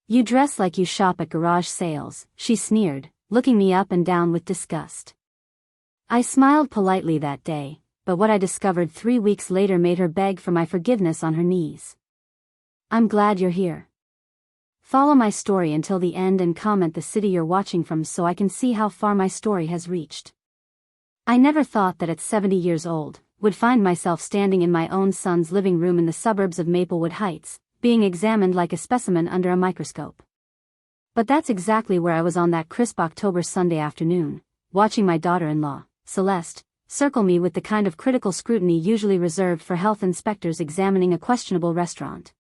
You dress like you shop at garage sales, she sneered, looking me up and down with disgust. I smiled politely that day, but what I discovered 3 weeks later made her beg for my forgiveness on her knees. I'm glad you're here. Follow my story until the end and comment the city you're watching from so I can see how far my story has reached. I never thought that at 70 years old, would find myself standing in my own son's living room in the suburbs of Maplewood Heights, being examined like a specimen under a microscope. But that's exactly where I was on that crisp October Sunday afternoon, watching my daughter-in-law, Celeste, circle me with the kind of critical scrutiny usually reserved for health inspectors examining a questionable restaurant.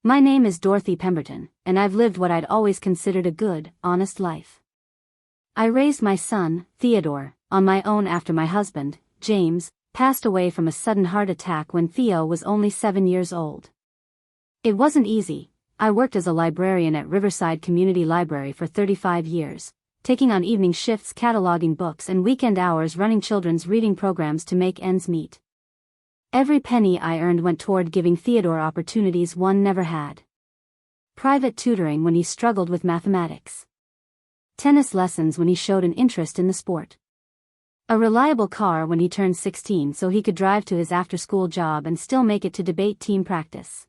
My name is Dorothy Pemberton, and I've lived what I'd always considered a good, honest life. I raised my son, Theodore, on my own after my husband, James, passed away from a sudden heart attack when Theo was only 7 years old. It wasn't easy. I worked as a librarian at Riverside Community Library for 35 years, taking on evening shifts cataloging books and weekend hours running children's reading programs to make ends meet. Every penny I earned went toward giving Theodore opportunities one never had. Private tutoring when he struggled with mathematics. Tennis lessons when he showed an interest in the sport. A reliable car when he turned 16 so he could drive to his after-school job and still make it to debate team practice.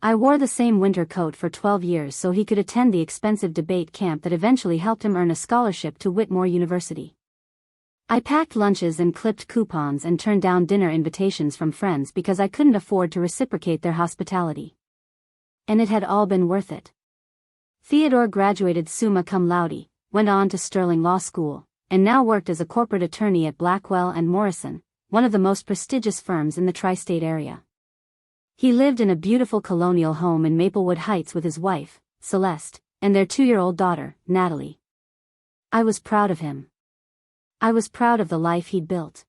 I wore the same winter coat for 12 years so he could attend the expensive debate camp that eventually helped him earn a scholarship to Whitmore University. I packed lunches and clipped coupons and turned down dinner invitations from friends because I couldn't afford to reciprocate their hospitality. And it had all been worth it. Theodore graduated summa cum laude, went on to Sterling Law School, and now worked as a corporate attorney at Blackwell and Morrison, one of the most prestigious firms in the tri-state area. He lived in a beautiful colonial home in Maplewood Heights with his wife, Celeste, and their 2-year-old daughter, Natalie. I was proud of him. I was proud of the life he'd built.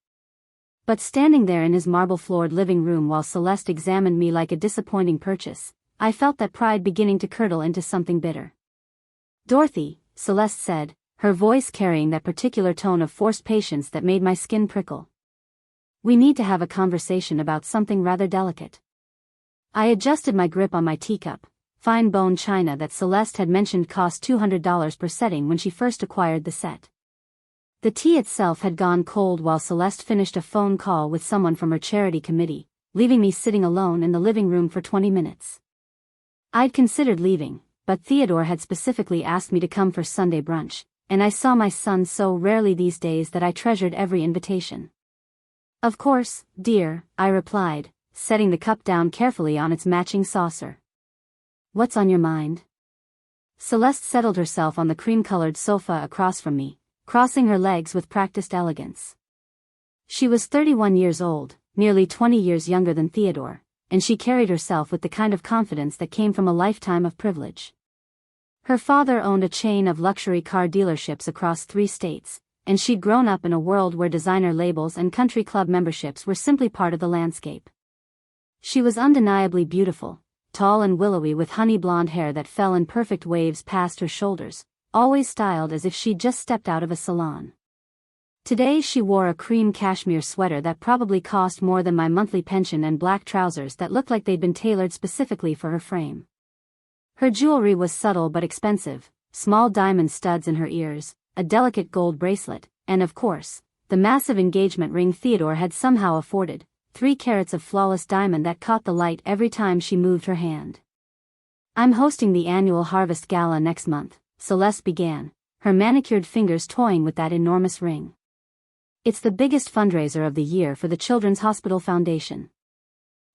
But standing there in his marble-floored living room while Celeste examined me like a disappointing purchase, I felt that pride beginning to curdle into something bitter. Dorothy, Celeste said, her voice carrying that particular tone of forced patience that made my skin prickle. We need to have a conversation about something rather delicate. I adjusted my grip on my teacup, fine bone china that Celeste had mentioned cost $200 per setting when she first acquired the set. The tea itself had gone cold while Celeste finished a phone call with someone from her charity committee, leaving me sitting alone in the living room for 20 minutes. I'd considered leaving, but Theodore had specifically asked me to come for Sunday brunch, and I saw my son so rarely these days that I treasured every invitation. Of course, dear, I replied, setting the cup down carefully on its matching saucer. What's on your mind? Celeste settled herself on the cream-colored sofa across from me, crossing her legs with practiced elegance. She was 31 years old, nearly 20 years younger than Theodore, and she carried herself with the kind of confidence that came from a lifetime of privilege. Her father owned a chain of luxury car dealerships across 3 states, and she'd grown up in a world where designer labels and country club memberships were simply part of the landscape. She was undeniably beautiful, tall and willowy with honey blonde hair that fell in perfect waves past her shoulders, always styled as if she'd just stepped out of a salon. Today she wore a cream cashmere sweater that probably cost more than my monthly pension and black trousers that looked like they'd been tailored specifically for her frame. Her jewelry was subtle but expensive, small diamond studs in her ears, a delicate gold bracelet, and of course, the massive engagement ring Theodore had somehow afforded, 3 carats of flawless diamond that caught the light every time she moved her hand. I'm hosting the annual Harvest Gala next month, Celeste began, her manicured fingers toying with that enormous ring. It's the biggest fundraiser of the year for the Children's Hospital Foundation.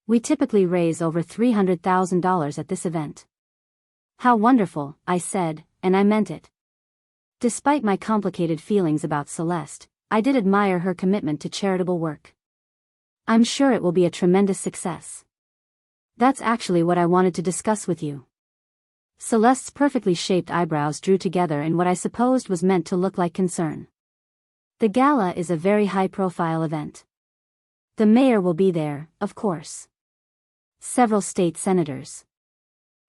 We typically raise over $300,000 at this event. How wonderful, I said, and I meant it. Despite my complicated feelings about Celeste, I did admire her commitment to charitable work. I'm sure it will be a tremendous success. That's actually what I wanted to discuss with you. Celeste's perfectly shaped eyebrows drew together in what I supposed was meant to look like concern. The gala is a very high-profile event. The mayor will be there, of course. Several state senators.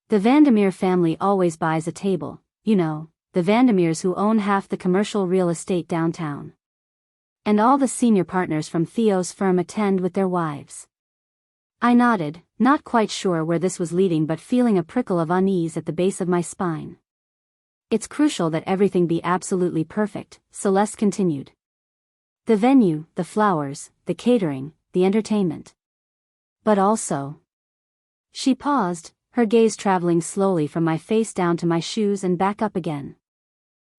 The Vandermeer family always buys a table, you know, the Vandermeers who own half the commercial real estate downtown. And all the senior partners from Theo's firm attend with their wives. I nodded, not quite sure where this was leading but feeling a prickle of unease at the base of my spine. It's crucial that everything be absolutely perfect, Celeste continued. The venue, the flowers, the catering, the entertainment. But also. She paused, her gaze traveling slowly from my face down to my shoes and back up again.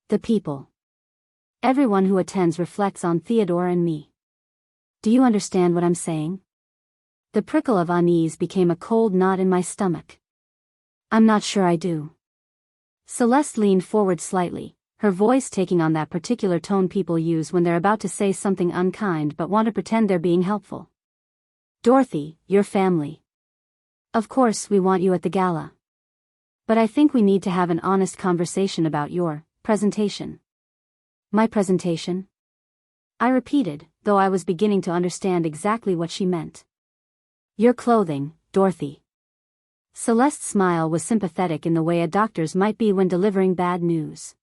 The people. Everyone who attends reflects on Theodore and me. Do you understand what I'm saying? The prickle of unease became a cold knot in my stomach. I'm not sure I do. Celeste leaned forward slightly, her voice taking on that particular tone people use when they're about to say something unkind but want to pretend they're being helpful. Dorothy, your family. Of course we want you at the gala. But I think we need to have an honest conversation about your presentation. My presentation? I repeated, though I was beginning to understand exactly what she meant. Your clothing, Dorothy. Celeste's smile was sympathetic in the way a doctor's might be when delivering bad news.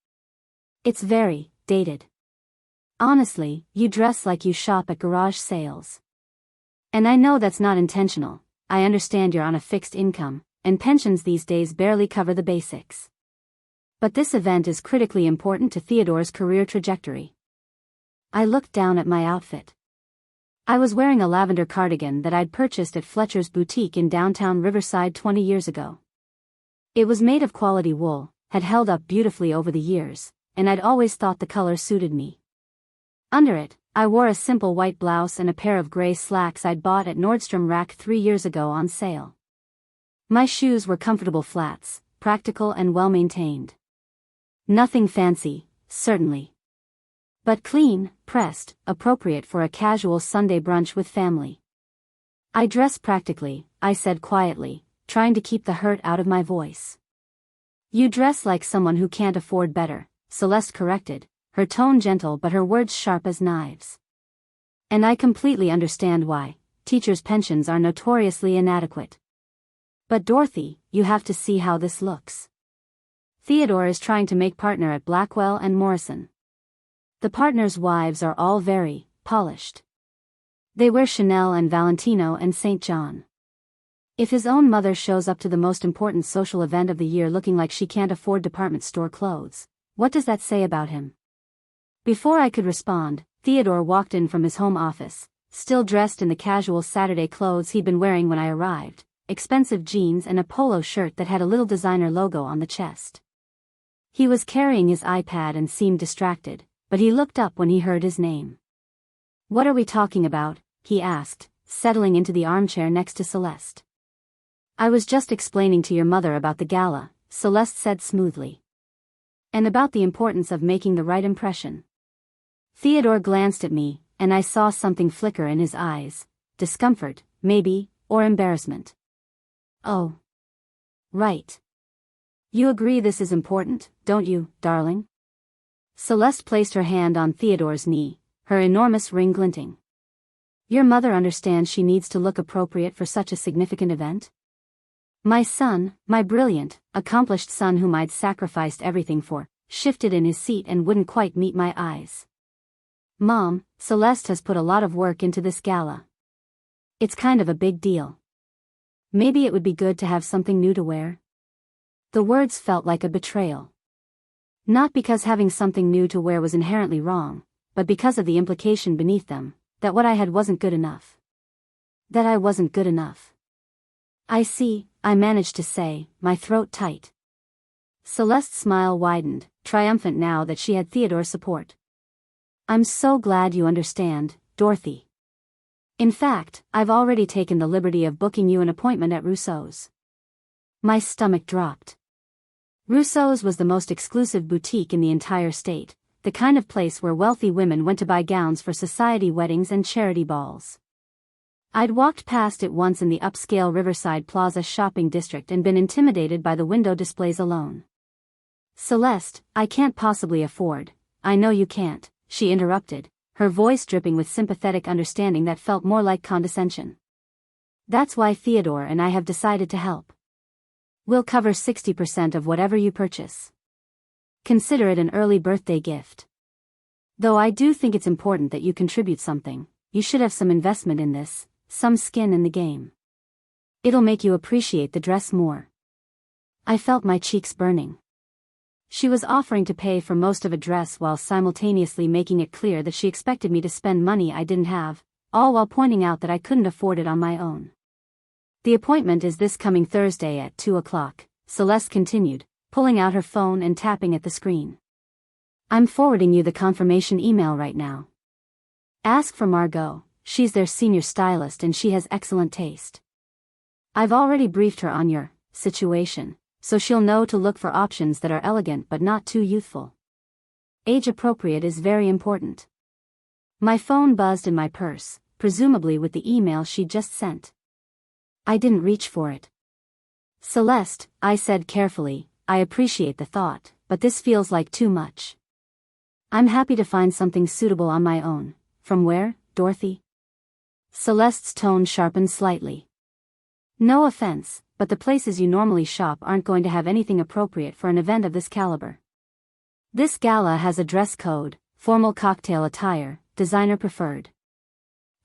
It's very dated. Honestly, you dress like you shop at garage sales. And I know that's not intentional. I understand you're on a fixed income, and pensions these days barely cover the basics. But this event is critically important to Theodore's career trajectory. I looked down at my outfit. I was wearing a lavender cardigan that I'd purchased at Fletcher's boutique in downtown Riverside 20 years ago. It was made of quality wool, had held up beautifully over the years, and I'd always thought the color suited me. Under it, I wore a simple white blouse and a pair of gray slacks I'd bought at Nordstrom Rack 3 years ago on sale. My shoes were comfortable flats, practical and well-maintained. Nothing fancy, certainly. But clean, pressed, appropriate for a casual Sunday brunch with family. I dress practically, I said quietly, trying to keep the hurt out of my voice. You dress like someone who can't afford better, Celeste corrected, her tone gentle but her words sharp as knives. And I completely understand why. Teachers' pensions are notoriously inadequate. But Dorothy, you have to see how this looks. Theodore is trying to make partner at Blackwell and Morrison. The partners' wives are all very polished. They wear Chanel and Valentino and St. John. If his own mother shows up to the most important social event of the year looking like she can't afford department store clothes, what does that say about him? Before I could respond, Theodore walked in from his home office, still dressed in the casual Saturday clothes he'd been wearing when I arrived, expensive jeans and a polo shirt that had a little designer logo on the chest. He was carrying his iPad and seemed distracted, but he looked up when he heard his name. What are we talking about? He asked, settling into the armchair next to Celeste. I was just explaining to your mother about the gala, Celeste said smoothly. And about the importance of making the right impression. Theodore glanced at me, and I saw something flicker in his eyes, discomfort, maybe, or embarrassment. Oh. Right. You agree this is important, don't you, darling? Celeste placed her hand on Theodore's knee, her enormous ring glinting. Your mother understands she needs to look appropriate for such a significant event? My son, my brilliant, accomplished son whom I'd sacrificed everything for, shifted in his seat and wouldn't quite meet my eyes. Mom, Celeste has put a lot of work into this gala. It's kind of a big deal. Maybe it would be good to have something new to wear? The words felt like a betrayal. Not because having something new to wear was inherently wrong, but because of the implication beneath them, that what I had wasn't good enough. That I wasn't good enough. I see, I managed to say, my throat tight. Celeste's smile widened, triumphant now that she had Theodore's support. I'm so glad you understand, Dorothy. In fact, I've already taken the liberty of booking you an appointment at Rousseau's. My stomach dropped. Rousseau's was the most exclusive boutique in the entire state, the kind of place where wealthy women went to buy gowns for society weddings and charity balls. I'd walked past it once in the upscale Riverside Plaza shopping district and been intimidated by the window displays alone. Celeste, I can't possibly afford. I know you can't, she interrupted, her voice dripping with sympathetic understanding that felt more like condescension. That's why Theodore and I have decided to help. We'll cover 60% of whatever you purchase. Consider it an early birthday gift. Though I do think it's important that you contribute something, you should have some investment in this, some skin in the game. It'll make you appreciate the dress more. I felt my cheeks burning. She was offering to pay for most of a dress while simultaneously making it clear that she expected me to spend money I didn't have, all while pointing out that I couldn't afford it on my own. The appointment is this coming Thursday at 2 o'clock, Celeste continued, pulling out her phone and tapping at the screen. I'm forwarding you the confirmation email right now. Ask for Margot, she's their senior stylist and she has excellent taste. I've already briefed her on your situation, so she'll know to look for options that are elegant but not too youthful. Age appropriate is very important. My phone buzzed in my purse, presumably with the email she'd just sent. I didn't reach for it. Celeste, I said carefully, I appreciate the thought, but this feels like too much. I'm happy to find something suitable on my own. From where, Dorothy? Celeste's tone sharpened slightly. No offense, but the places you normally shop aren't going to have anything appropriate for an event of this caliber. This gala has a dress code, formal cocktail attire, designer preferred.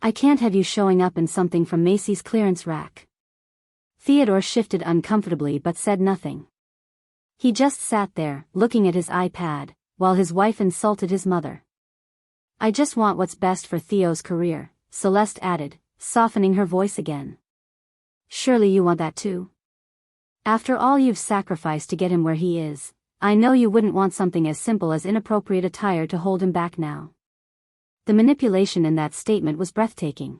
I can't have you showing up in something from Macy's clearance rack. Theodore shifted uncomfortably but said nothing. He just sat there, looking at his iPad, while his wife insulted his mother. I just want what's best for Theo's career, Celeste added, softening her voice again. Surely you want that too? After all you've sacrificed to get him where he is, I know you wouldn't want something as simple as inappropriate attire to hold him back now. The manipulation in that statement was breathtaking.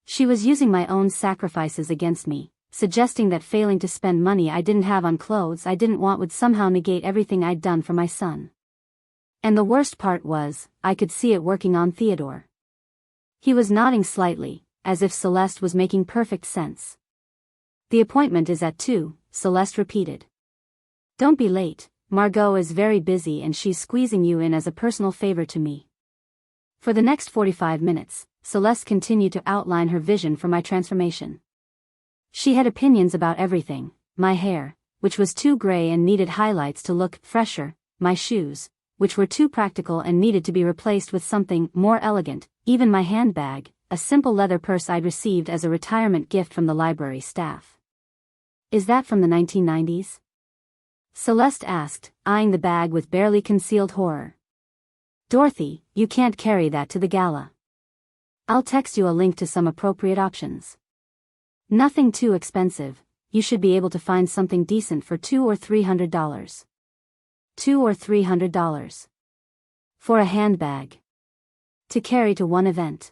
She was using my own sacrifices against me, suggesting that failing to spend money I didn't have on clothes I didn't want would somehow negate everything I'd done for my son. And the worst part was, I could see it working on Theodore. He was nodding slightly, as if Celeste was making perfect sense. The appointment is at 2, Celeste repeated. Don't be late, Margot is very busy and she's squeezing you in as a personal favor to me. For the next 45 minutes, Celeste continued to outline her vision for my transformation. She had opinions about everything, my hair, which was too gray and needed highlights to look fresher, my shoes, which were too practical and needed to be replaced with something more elegant, even my handbag, a simple leather purse I'd received as a retirement gift from the library staff. Is that from the 1990s? Celeste asked, eyeing the bag with barely concealed horror. Dorothy, you can't carry that to the gala. I'll text you a link to some appropriate options. Nothing too expensive, you should be able to find something decent for $200 or $300. $200 or $300. For a handbag. To carry to one event.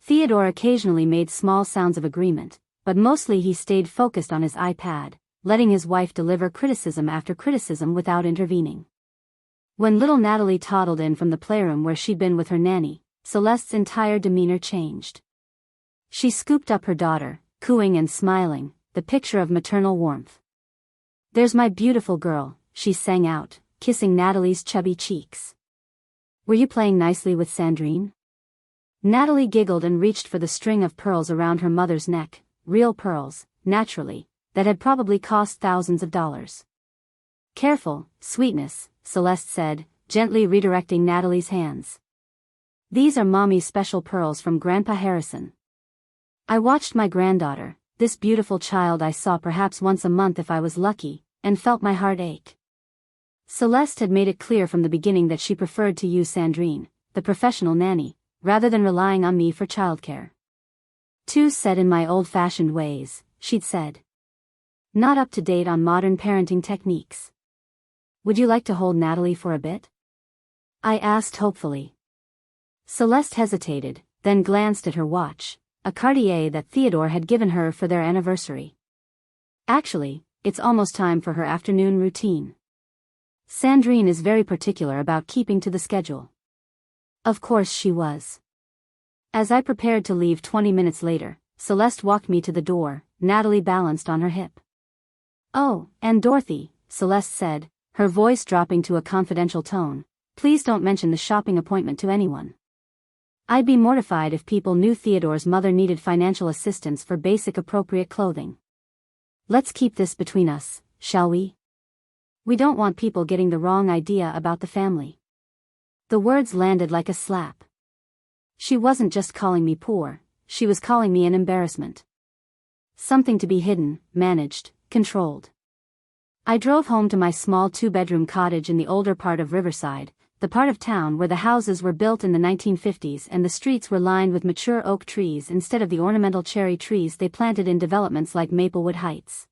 Theodore occasionally made small sounds of agreement, but mostly he stayed focused on his iPad, letting his wife deliver criticism after criticism without intervening. When little Natalie toddled in from the playroom where she'd been with her nanny, Celeste's entire demeanor changed. She scooped up her daughter, cooing and smiling, the picture of maternal warmth. There's my beautiful girl, she sang out, kissing Natalie's chubby cheeks. Were you playing nicely with Sandrine? Natalie giggled and reached for the string of pearls around her mother's neck, real pearls, naturally, that had probably cost thousands of dollars. Careful, sweetness, Celeste said, gently redirecting Natalie's hands. These are Mommy's special pearls from Grandpa Harrison. I watched my granddaughter, this beautiful child I saw perhaps once a month if I was lucky, and felt my heart ache. Celeste had made it clear from the beginning that she preferred to use Sandrine, the professional nanny, rather than relying on me for childcare. Too set in my old-fashioned ways, she'd said. Not up to date on modern parenting techniques. Would you like to hold Natalie for a bit? I asked hopefully. Celeste hesitated, then glanced at her watch, a Cartier that Theodore had given her for their anniversary. Actually, it's almost time for her afternoon routine. Sandrine is very particular about keeping to the schedule. Of course she was. As I prepared to leave 20 minutes later, Celeste walked me to the door, Natalie balanced on her hip. Oh, and Dorothy, Celeste said, her voice dropping to a confidential tone, please don't mention the shopping appointment to anyone. I'd be mortified if people knew Theodore's mother needed financial assistance for basic appropriate clothing. Let's keep this between us, shall we? We don't want people getting the wrong idea about the family. The words landed like a slap. She wasn't just calling me poor, she was calling me an embarrassment. Something to be hidden, managed, controlled. I drove home to my small 2-bedroom cottage in the older part of Riverside, the part of town where the houses were built in the 1950s and the streets were lined with mature oak trees instead of the ornamental cherry trees they planted in developments like Maplewood Heights.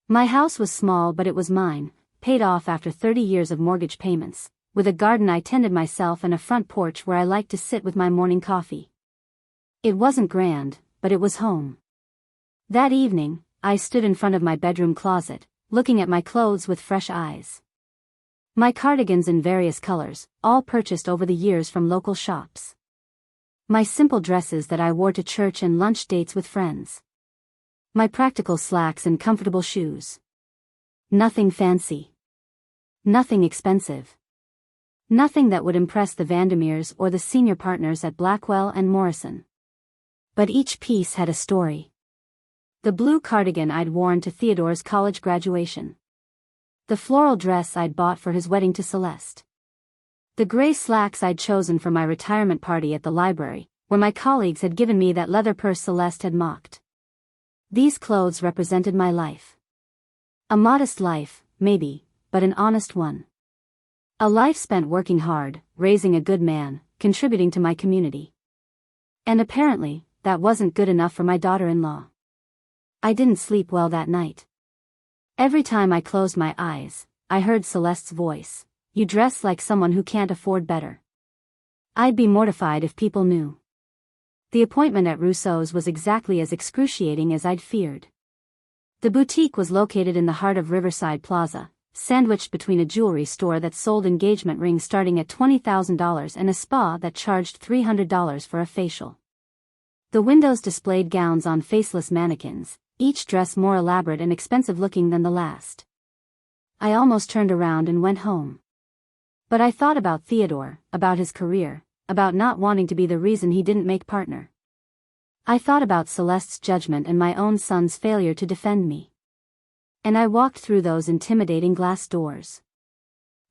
My house was small, but it was mine, paid off after 30 years of mortgage payments, with a garden I tended myself and a front porch where I liked to sit with my morning coffee. It wasn't grand, but it was home. That evening, I stood in front of my bedroom closet, looking at my clothes with fresh eyes. My cardigans in various colors, all purchased over the years from local shops. My simple dresses that I wore to church and lunch dates with friends. My practical slacks and comfortable shoes. Nothing fancy. Nothing expensive. Nothing that would impress the Vandermeers or the senior partners at Blackwell and Morrison. But each piece had a story. The blue cardigan I'd worn to Theodore's college graduation. The floral dress I'd bought for his wedding to Celeste. The gray slacks I'd chosen for my retirement party at the library, where my colleagues had given me that leather purse Celeste had mocked. These clothes represented my life. A modest life, maybe, but an honest one. A life spent working hard, raising a good man, contributing to my community. And apparently, that wasn't good enough for my daughter-in-law. I didn't sleep well that night. Every time I closed my eyes, I heard Celeste's voice. You dress like someone who can't afford better. I'd be mortified if people knew. The appointment at Rousseau's was exactly as excruciating as I'd feared. The boutique was located in the heart of Riverside Plaza, sandwiched between a jewelry store that sold engagement rings starting at $20,000 and a spa that charged $300 for a facial. The windows displayed gowns on faceless mannequins, each dress more elaborate and expensive looking than the last. I almost turned around and went home. But I thought about Theodore, about his career, about not wanting to be the reason he didn't make partner. I thought about Celeste's judgment and my own son's failure to defend me. And I walked through those intimidating glass doors.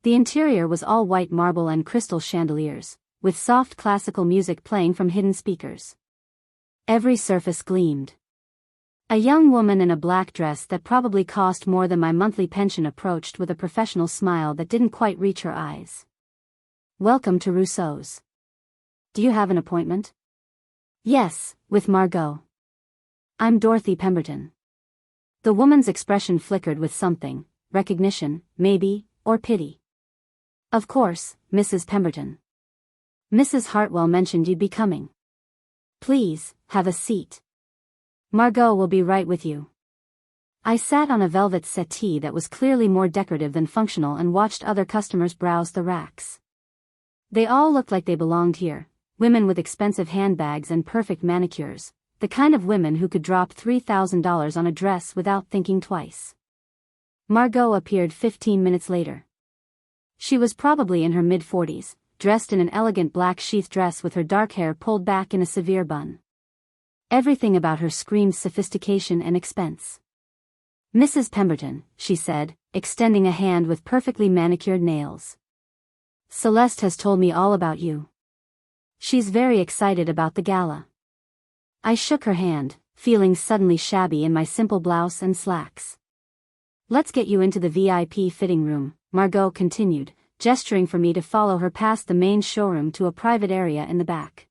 The interior was all white marble and crystal chandeliers, with soft classical music playing from hidden speakers. Every surface gleamed. A young woman in a black dress that probably cost more than my monthly pension approached with a professional smile that didn't quite reach her eyes. Welcome to Rousseau's. Do you have an appointment? Yes, with Margot. I'm Dorothy Pemberton. The woman's expression flickered with something, recognition, maybe, or pity. Of course, Mrs. Pemberton. Mrs. Hartwell mentioned you'd be coming. Please, have a seat. Margot will be right with you. I sat on a velvet settee that was clearly more decorative than functional and watched other customers browse the racks. They all looked like they belonged here, women with expensive handbags and perfect manicures, the kind of women who could drop $3,000 on a dress without thinking twice. Margot appeared 15 minutes later. She was probably in her mid-40s, dressed in an elegant black sheath dress with her dark hair pulled back in a severe bun. Everything about her screamed sophistication and expense. Mrs. Pemberton, she said, extending a hand with perfectly manicured nails. Celeste has told me all about you. She's very excited about the gala. I shook her hand, feeling suddenly shabby in my simple blouse and slacks. Let's get you into the VIP fitting room, Margot continued, gesturing for me to follow her past the main showroom to a private area in the back.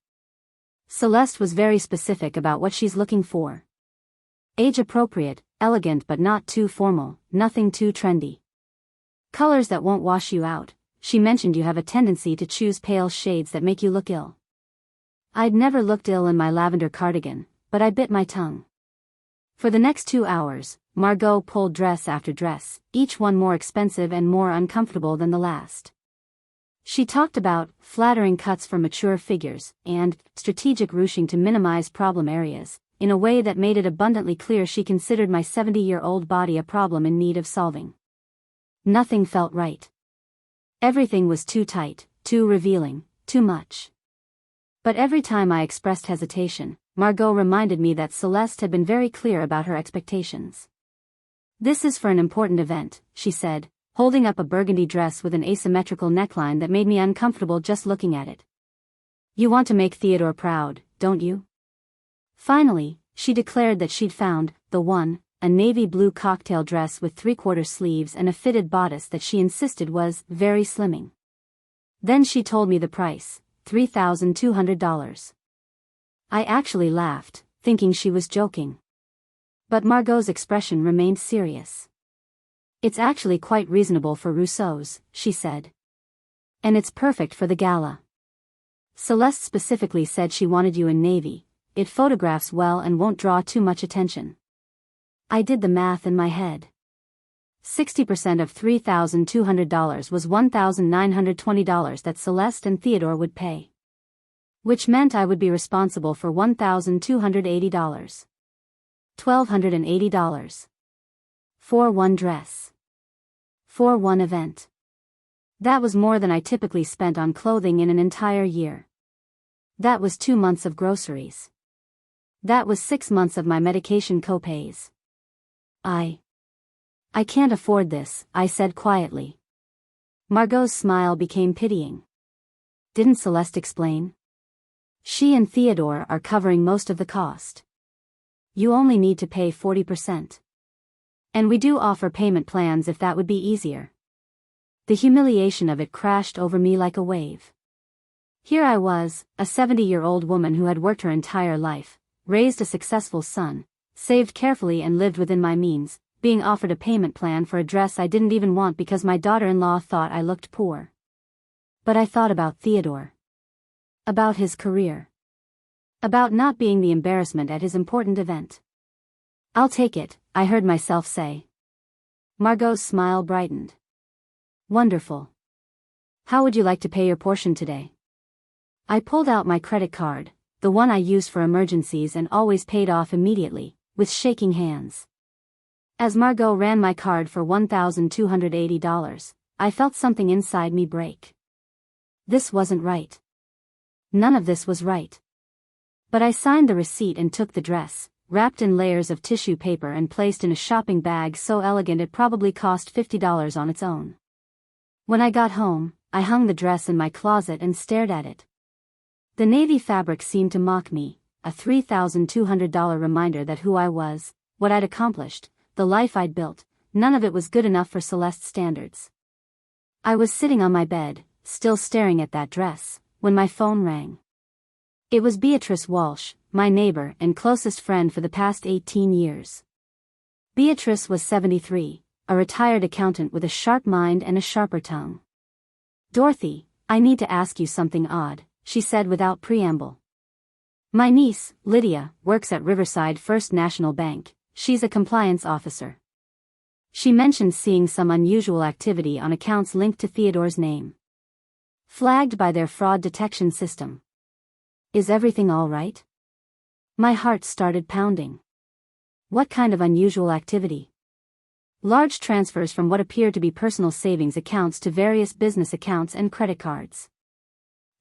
Celeste was very specific about what she's looking for. Age-appropriate, elegant but not too formal, nothing too trendy. Colors that won't wash you out. She mentioned you have a tendency to choose pale shades that make you look ill. I'd never looked ill in my lavender cardigan, but I bit my tongue. For the next 2 hours, Margot pulled dress after dress, each one more expensive and more uncomfortable than the last. She talked about flattering cuts for mature figures and strategic ruching to minimize problem areas, in a way that made it abundantly clear she considered my 70-year-old body a problem in need of solving. Nothing felt right. Everything was too tight, too revealing, too much. But every time I expressed hesitation, Margot reminded me that Celeste had been very clear about her expectations. This is for an important event, she said, holding up a burgundy dress with an asymmetrical neckline that made me uncomfortable just looking at it. You want to make Theodore proud, don't you? Finally, she declared that she'd found the one, a navy blue cocktail dress with 3/4 sleeves and a fitted bodice that she insisted was very slimming. Then she told me the price, $3,200. I actually laughed, thinking she was joking. But Margot's expression remained serious. "It's actually quite reasonable for Rousseau's," she said. "And it's perfect for the gala. Celeste specifically said she wanted you in navy. It photographs well and won't draw too much attention." I did the math in my head. 60% of $3,200 was $1,920 that Celeste and Theodore would pay. Which meant I would be responsible for $1,280. $1,280. For one dress. For one event. That was more than I typically spent on clothing in an entire year. That was 2 months of groceries. That was 6 months of my medication copays. I can't afford this," I said quietly. Margot's smile became pitying. "Didn't Celeste explain? She and Theodore are covering most of the cost. You only need to pay 40%. And we do offer payment plans if that would be easier." The humiliation of it crashed over me like a wave. Here I was, a 70-year-old woman who had worked her entire life, raised a successful son, saved carefully and lived within my means, being offered a payment plan for a dress I didn't even want because my daughter-in-law thought I looked poor. But I thought about Theodore. About his career. About not being the embarrassment at his important event. "I'll take it," I heard myself say. Margot's smile brightened. "Wonderful. How would you like to pay your portion today?" I pulled out my credit card, the one I used for emergencies and always paid off immediately, with shaking hands. As Margot ran my card for $1,280, I felt something inside me break. This wasn't right. None of this was right. But I signed the receipt and took the dress, wrapped in layers of tissue paper and placed in a shopping bag so elegant it probably cost $50 on its own. When I got home, I hung the dress in my closet and stared at it. The navy fabric seemed to mock me, a $3,200 reminder that who I was, what I'd accomplished, the life I'd built, none of it was good enough for Celeste's standards. I was sitting on my bed, still staring at that dress, when my phone rang. It was Beatrice Walsh, my neighbor and closest friend for the past 18 years. Beatrice was 73, a retired accountant with a sharp mind and a sharper tongue. "Dorothy, I need to ask you something odd," she said without preamble. "My niece, Lydia, works at Riverside First National Bank. She's a compliance officer. She mentioned seeing some unusual activity on accounts linked to Theodore's name. Flagged by their fraud detection system. Is everything all right?" My heart started pounding. What kind of unusual activity? Large transfers from what appeared to be personal savings accounts to various business accounts and credit cards.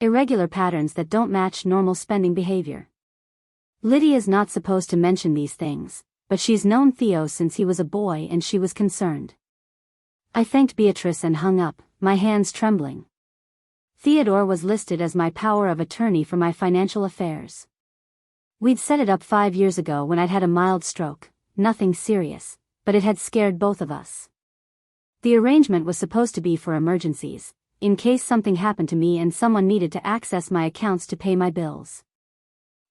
Irregular patterns that don't match normal spending behavior. Lydia's not supposed to mention these things, but she's known Theo since he was a boy and she was concerned. I thanked Beatrice and hung up, my hands trembling. Theodore was listed as my power of attorney for my financial affairs. We'd set it up 5 years ago when I'd had a mild stroke, nothing serious, but it had scared both of us. The arrangement was supposed to be for emergencies, in case something happened to me and someone needed to access my accounts to pay my bills.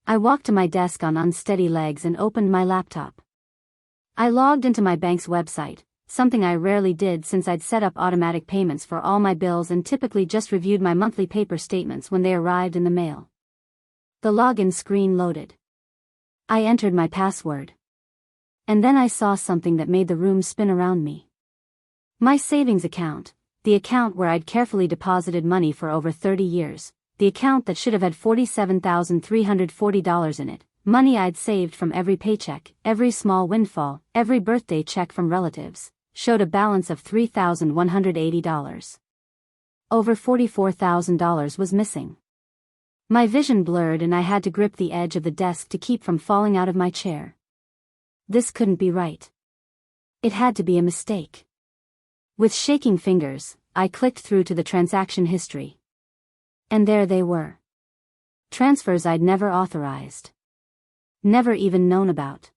I walked to my desk on unsteady legs and opened my laptop. I logged into my bank's website, something I rarely did since I'd set up automatic payments for all my bills and typically just reviewed my monthly paper statements when they arrived in the mail. The login screen loaded. I entered my password. And then I saw something that made the room spin around me. My savings account, the account where I'd carefully deposited money for over 30 years, the account that should have had $47,340 in it, money I'd saved from every paycheck, every small windfall, every birthday check from relatives, showed a balance of $3,180. Over $44,000 was missing. My vision blurred and I had to grip the edge of the desk to keep from falling out of my chair. This couldn't be right. It had to be a mistake. With shaking fingers, I clicked through to the transaction history. And there they were. Transfers I'd never authorized. Never even known about.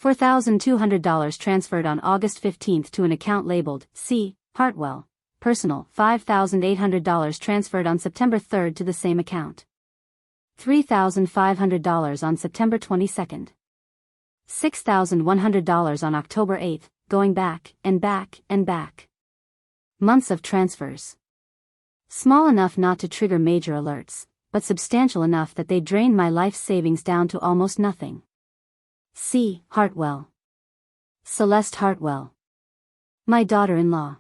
$4,200 transferred on August 15th to an account labeled C. Hartwell. Personal. $5,800 transferred on September 3rd to the same account. $3,500 on September 22nd. $6,100 on October 8th, going back and back and back. Months of transfers. Small enough not to trigger major alerts, but substantial enough that they drained my life savings down to almost nothing. C. Hartwell. Celeste Hartwell. My daughter-in-law.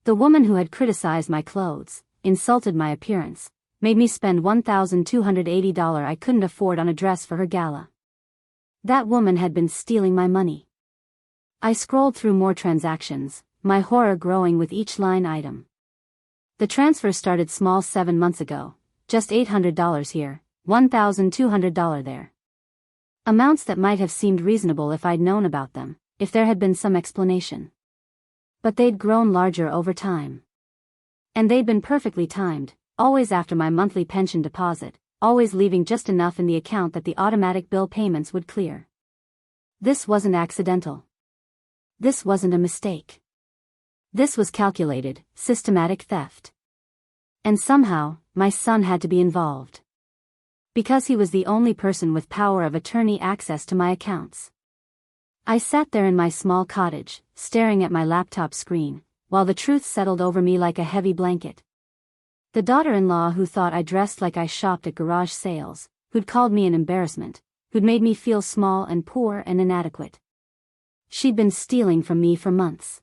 The woman who had criticized my clothes, insulted my appearance, made me spend $1,280 I couldn't afford on a dress for her gala. That woman had been stealing my money. I scrolled through more transactions, my horror growing with each line item. The transfer started small 7 months ago, just $800 here, $1,200 there. Amounts that might have seemed reasonable if I'd known about them, if there had been some explanation. But they'd grown larger over time. And they'd been perfectly timed, always after my monthly pension deposit, always leaving just enough in the account that the automatic bill payments would clear. This wasn't accidental. This wasn't a mistake. This was calculated, systematic theft. And somehow, my son had to be involved. Because he was the only person with power of attorney access to my accounts. I sat there in my small cottage, staring at my laptop screen, while the truth settled over me like a heavy blanket. The daughter-in-law who thought I dressed like I shopped at garage sales, who'd called me an embarrassment, who'd made me feel small and poor and inadequate. She'd been stealing from me for months.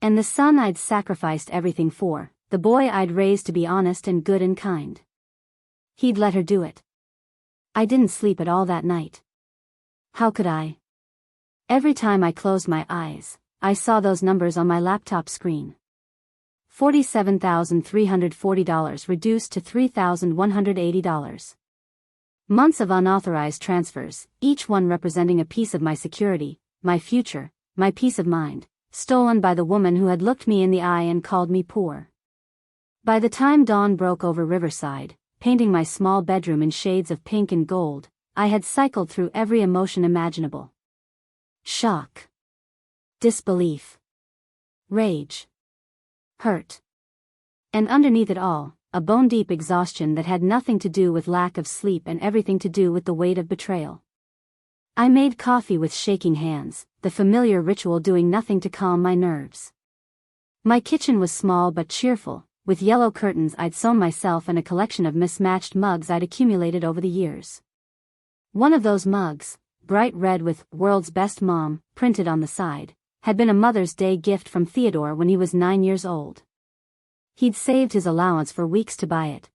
And the son I'd sacrificed everything for, the boy I'd raised to be honest and good and kind. He'd let her do it. I didn't sleep at all that night. How could I? Every time I closed my eyes, I saw those numbers on my laptop screen. $47,340 reduced to $3,180. Months of unauthorized transfers, each one representing a piece of my security, my future, my peace of mind, stolen by the woman who had looked me in the eye and called me poor. By the time dawn broke over Riverside, painting my small bedroom in shades of pink and gold, I had cycled through every emotion imaginable. Shock. Disbelief. Rage. Hurt. And underneath it all, a bone-deep exhaustion that had nothing to do with lack of sleep and everything to do with the weight of betrayal. I made coffee with shaking hands, the familiar ritual doing nothing to calm my nerves. My kitchen was small but cheerful, with yellow curtains I'd sewn myself and a collection of mismatched mugs I'd accumulated over the years. One of those mugs, bright red with "World's Best Mom" printed on the side, had been a Mother's Day gift from Theodore when he was 9 years old. He'd saved his allowance for weeks to buy it.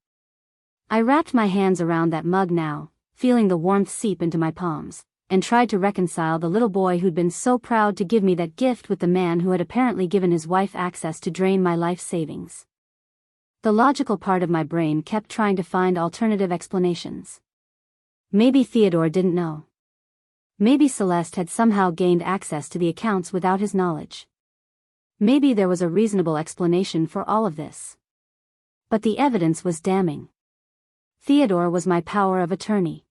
I wrapped my hands around that mug now, feeling the warmth seep into my palms, and tried to reconcile the little boy who'd been so proud to give me that gift with the man who had apparently given his wife access to drain my life savings. The logical part of my brain kept trying to find alternative explanations. Maybe Theodore didn't know. Maybe Celeste had somehow gained access to the accounts without his knowledge. Maybe there was a reasonable explanation for all of this. But the evidence was damning. Theodore was my power of attorney.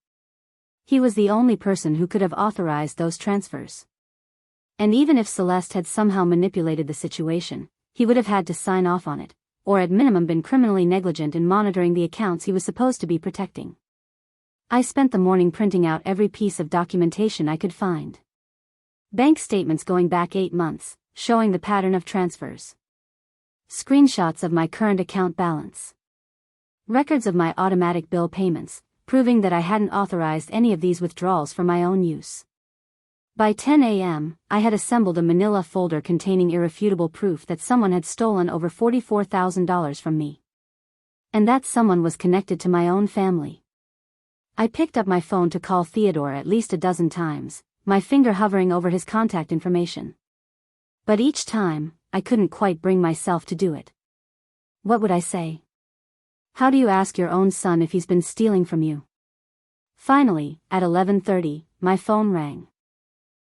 He was the only person who could have authorized those transfers. And even if Celeste had somehow manipulated the situation, he would have had to sign off on it, or at minimum been criminally negligent in monitoring the accounts he was supposed to be protecting. I spent the morning printing out every piece of documentation I could find. Bank statements going back 8 months, showing the pattern of transfers. Screenshots of my current account balance. Records of my automatic bill payments, proving that I hadn't authorized any of these withdrawals for my own use. By 10 a.m., I had assembled a manila folder containing irrefutable proof that someone had stolen over $44,000 from me. And that someone was connected to my own family. I picked up my phone to call Theodore at least a dozen times, my finger hovering over his contact information. But each time, I couldn't quite bring myself to do it. What would I say? How do you ask your own son if he's been stealing from you? Finally, at 11:30, my phone rang.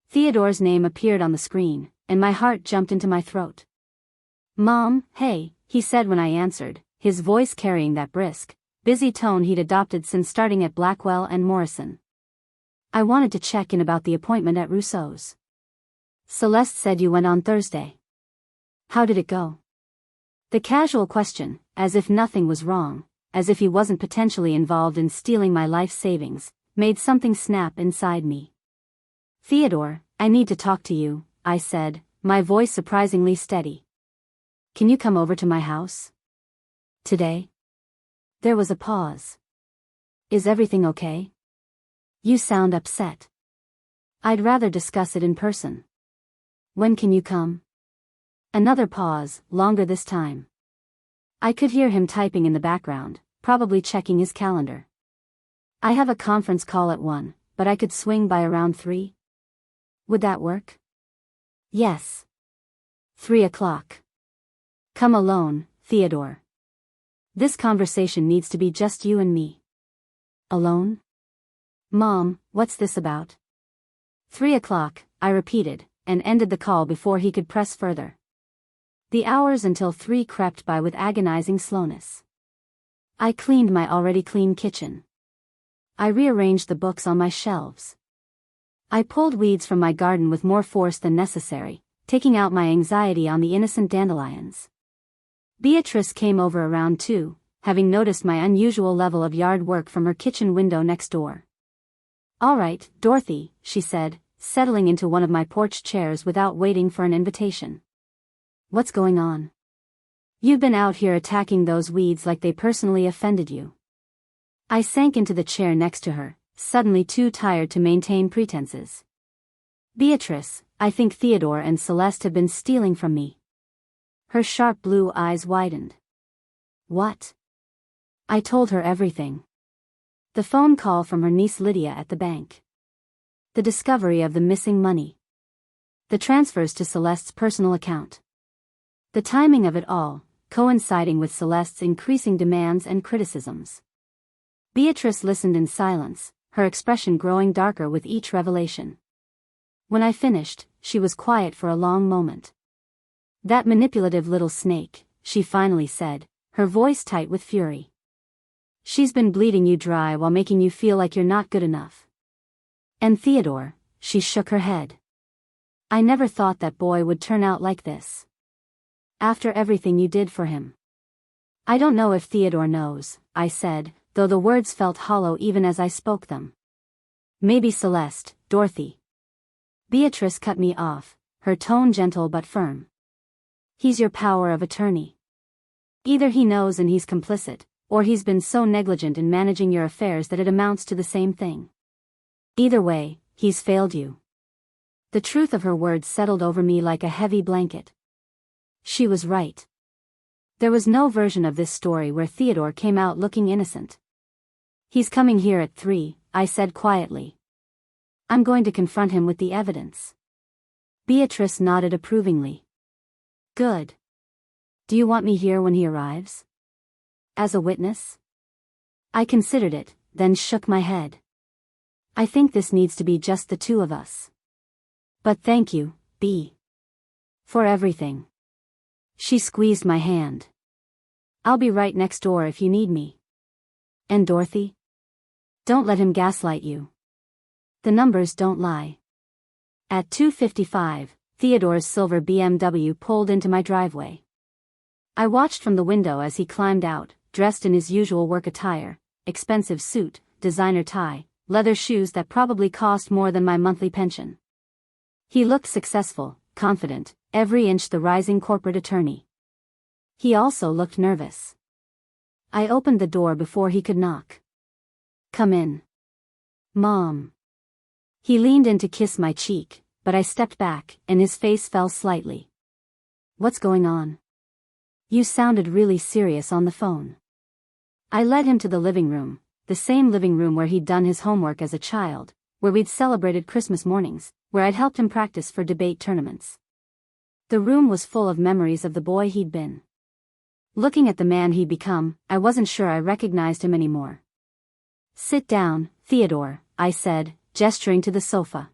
Theodore's name appeared on the screen, and my heart jumped into my throat. "Mom, hey," he said when I answered, his voice carrying that brisk, busy tone he'd adopted since starting at Blackwell and Morrison. I wanted to check in about the appointment at Rousseau's. Celeste said you went on Thursday. How did it go? The casual question, as if nothing was wrong, as if he wasn't potentially involved in stealing my life savings, made something snap inside me. Theodore, I need to talk to you, I said, my voice surprisingly steady. Can you come over to my house? Today? There was a pause. Is everything okay? You sound upset. I'd rather discuss it in person. When can you come? Another pause, longer this time. I could hear him typing in the background, probably checking his calendar. I have a conference call at 1, but I could swing by around 3. Would that work? Yes. 3 o'clock. Come alone, Theodore. This conversation needs to be just you and me. Alone? Mom, what's this about? 3 o'clock, I repeated, and ended the call before he could press further. The hours until 3 crept by with agonizing slowness. I cleaned my already clean kitchen. I rearranged the books on my shelves. I pulled weeds from my garden with more force than necessary, taking out my anxiety on the innocent dandelions. Beatrice came over around 2, having noticed my unusual level of yard work from her kitchen window next door. All right, Dorothy, she said, settling into one of my porch chairs without waiting for an invitation. What's going on? You've been out here attacking those weeds like they personally offended you. I sank into the chair next to her, suddenly too tired to maintain pretenses. Beatrice, I think Theodore and Celeste have been stealing from me. Her sharp blue eyes widened. What? I told her everything. The phone call from her niece Lydia at the bank. The discovery of the missing money. The transfers to Celeste's personal account. The timing of it all, coinciding with Celeste's increasing demands and criticisms. Beatrice listened in silence, her expression growing darker with each revelation. When I finished, she was quiet for a long moment. That manipulative little snake, she finally said, her voice tight with fury. She's been bleeding you dry while making you feel like you're not good enough. And Theodore, she shook her head. I never thought that boy would turn out like this. After everything you did for him. I don't know if Theodore knows, I said, though the words felt hollow even as I spoke them. Maybe Celeste, Dorothy. Beatrice cut me off, her tone gentle but firm. He's your power of attorney. Either he knows and he's complicit, or he's been so negligent in managing your affairs that it amounts to the same thing. Either way, he's failed you. The truth of her words settled over me like a heavy blanket. She was right. There was no version of this story where Theodore came out looking innocent. He's coming here at 3, I said quietly. I'm going to confront him with the evidence. Beatrice nodded approvingly. Good. Do you want me here when he arrives? As a witness? I considered it, then shook my head. I think this needs to be just the two of us. But thank you, B. For everything. She squeezed my hand. I'll be right next door if you need me. And Dorothy? Don't let him gaslight you. The numbers don't lie. At 2:55, Theodore's silver BMW pulled into my driveway. I watched from the window as he climbed out, dressed in his usual work attire, expensive suit, designer tie, leather shoes that probably cost more than my monthly pension. He looked successful, confident, every inch the rising corporate attorney. He also looked nervous. I opened the door before he could knock. Come in. Mom. He leaned in to kiss my cheek, but I stepped back, and his face fell slightly. What's going on? You sounded really serious on the phone. I led him to the living room, the same living room where he'd done his homework as a child, where we'd celebrated Christmas mornings, where I'd helped him practice for debate tournaments. The room was full of memories of the boy he'd been. Looking at the man he'd become, I wasn't sure I recognized him anymore. Sit down, Theodore, I said, gesturing to the sofa.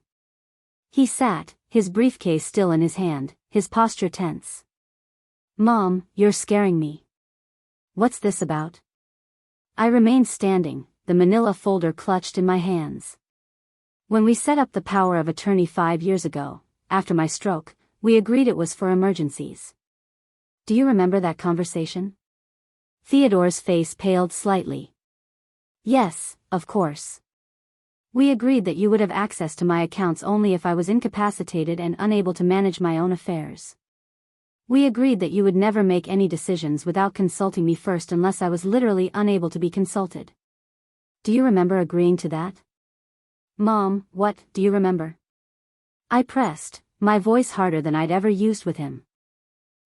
He sat, his briefcase still in his hand, his posture tense. Mom, you're scaring me. What's this about? I remained standing, the manila folder clutched in my hands. When we set up the power of attorney 5 years ago, after my stroke, we agreed it was for emergencies. Do you remember that conversation? Theodore's face paled slightly. Yes, of course. We agreed that you would have access to my accounts only if I was incapacitated and unable to manage my own affairs. We agreed that you would never make any decisions without consulting me first unless I was literally unable to be consulted. Do you remember agreeing to that? Mom, what do you remember? I pressed, my voice harder than I'd ever used with him.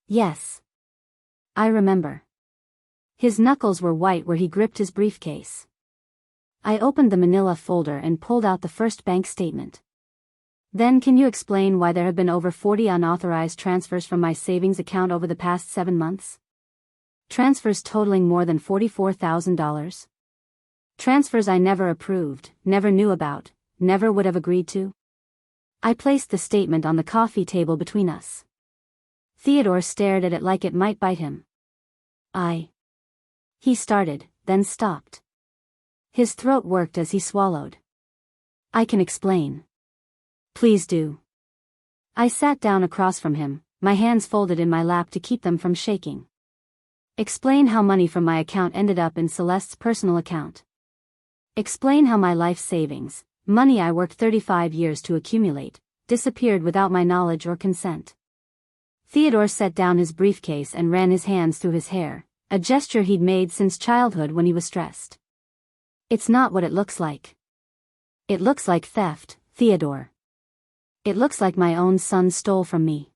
Yes. I remember. His knuckles were white where he gripped his briefcase. I opened the manila folder and pulled out the first bank statement. Then can you explain why there have been over 40 unauthorized transfers from my savings account over the past 7 months? Transfers totaling more than $44,000? Transfers I never approved, never knew about, never would have agreed to? I placed the statement on the coffee table between us. Theodore stared at it like it might bite him. He started, then stopped. His throat worked as he swallowed. I can explain. Please do. I sat down across from him, my hands folded in my lap to keep them from shaking. Explain how money from my account ended up in Celeste's personal account. Explain how my life savings, money I worked 35 years to accumulate, disappeared without my knowledge or consent. Theodore set down his briefcase and ran his hands through his hair, a gesture he'd made since childhood when he was stressed. It's not what it looks like. It looks like theft, Theodore. It looks like my own son stole from me.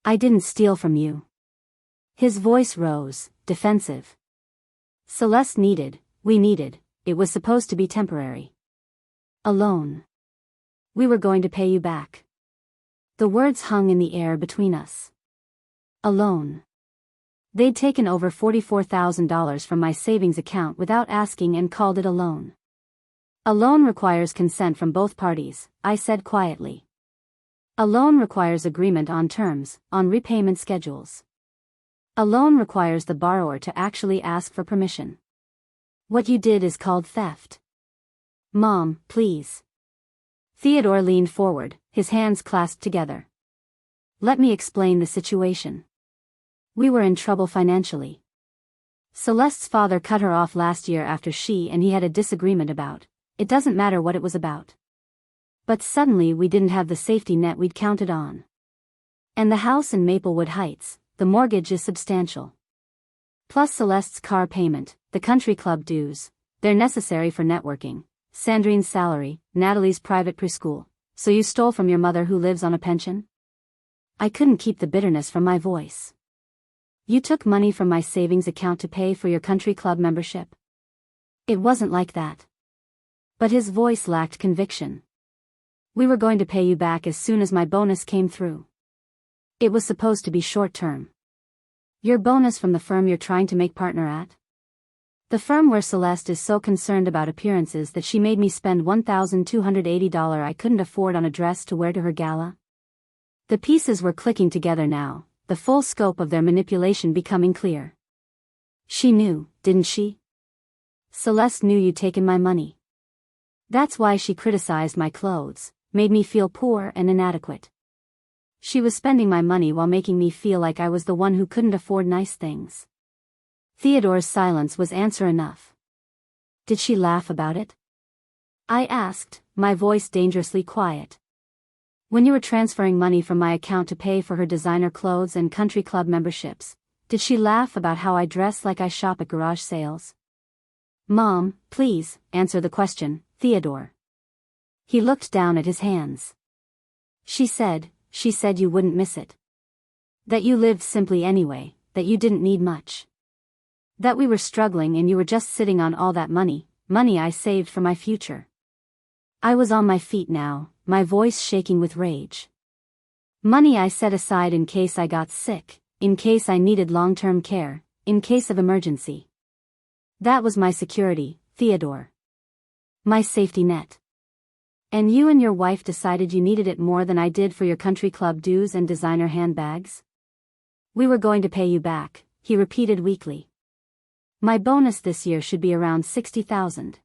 I didn't steal from you. His voice rose, defensive. Celeste we needed, it was supposed to be temporary. A loan. We were going to pay you back. The words hung in the air between us. A loan. They'd taken over $44,000 from my savings account without asking and called it a loan. A loan requires consent from both parties, I said quietly. A loan requires agreement on terms, on repayment schedules. A loan requires the borrower to actually ask for permission. What you did is called theft. Mom, please. Theodore leaned forward, his hands clasped together. Let me explain the situation. We were in trouble financially. Celeste's father cut her off last year after she and he had a disagreement about, it doesn't matter what it was about. But suddenly we didn't have the safety net we'd counted on. And the house in Maplewood Heights, the mortgage is substantial. Plus Celeste's car payment, the country club dues, they're necessary for networking, Sandrine's salary, Natalie's private preschool. So you stole from your mother who lives on a pension? I couldn't keep the bitterness from my voice. You took money from my savings account to pay for your country club membership? It wasn't like that. But his voice lacked conviction. We were going to pay you back as soon as my bonus came through. It was supposed to be short-term. Your bonus from the firm you're trying to make partner at? The firm where Celeste is so concerned about appearances that she made me spend $1,280 I couldn't afford on a dress to wear to her gala? The pieces were clicking together now, the full scope of their manipulation becoming clear. She knew, didn't she? Celeste knew you'd taken my money. That's why she criticized my clothes, made me feel poor and inadequate. She was spending my money while making me feel like I was the one who couldn't afford nice things. Theodore's silence was answer enough. Did she laugh about it? I asked, my voice dangerously quiet. When you were transferring money from my account to pay for her designer clothes and country club memberships, did she laugh about how I dress like I shop at garage sales? Mom, please, answer the question, Theodore. He looked down at his hands. She said you wouldn't miss it. That you lived simply anyway, that you didn't need much. That we were struggling and you were just sitting on all that money I saved for my future. I was on my feet now, my voice shaking with rage. Money I set aside in case I got sick, in case I needed long-term care, in case of emergency. That was my security, Theodore. My safety net. And you and your wife decided you needed it more than I did for your country club dues and designer handbags? We were going to pay you back, he repeated weakly. My bonus this year should be around $60,000.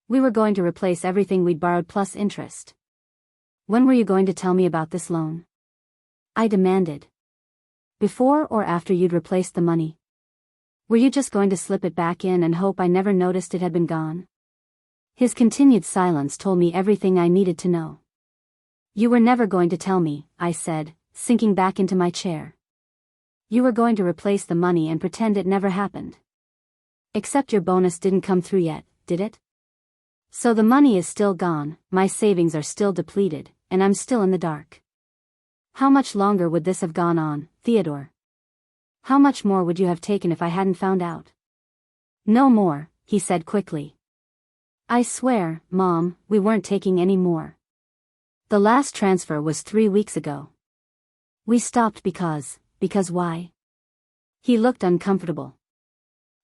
We were going to replace everything we'd borrowed plus interest. When were you going to tell me about this loan? I demanded. Before or after you'd replaced the money? Were you just going to slip it back in and hope I never noticed it had been gone? His continued silence told me everything I needed to know. You were never going to tell me, I said, sinking back into my chair. You were going to replace the money and pretend it never happened. Except your bonus didn't come through yet, did it? So the money is still gone, my savings are still depleted, and I'm still in the dark. How much longer would this have gone on, Theodore? How much more would you have taken if I hadn't found out? No more, he said quickly. I swear, Mom, we weren't taking any more. The last transfer was 3 weeks ago. We stopped because why? He looked uncomfortable.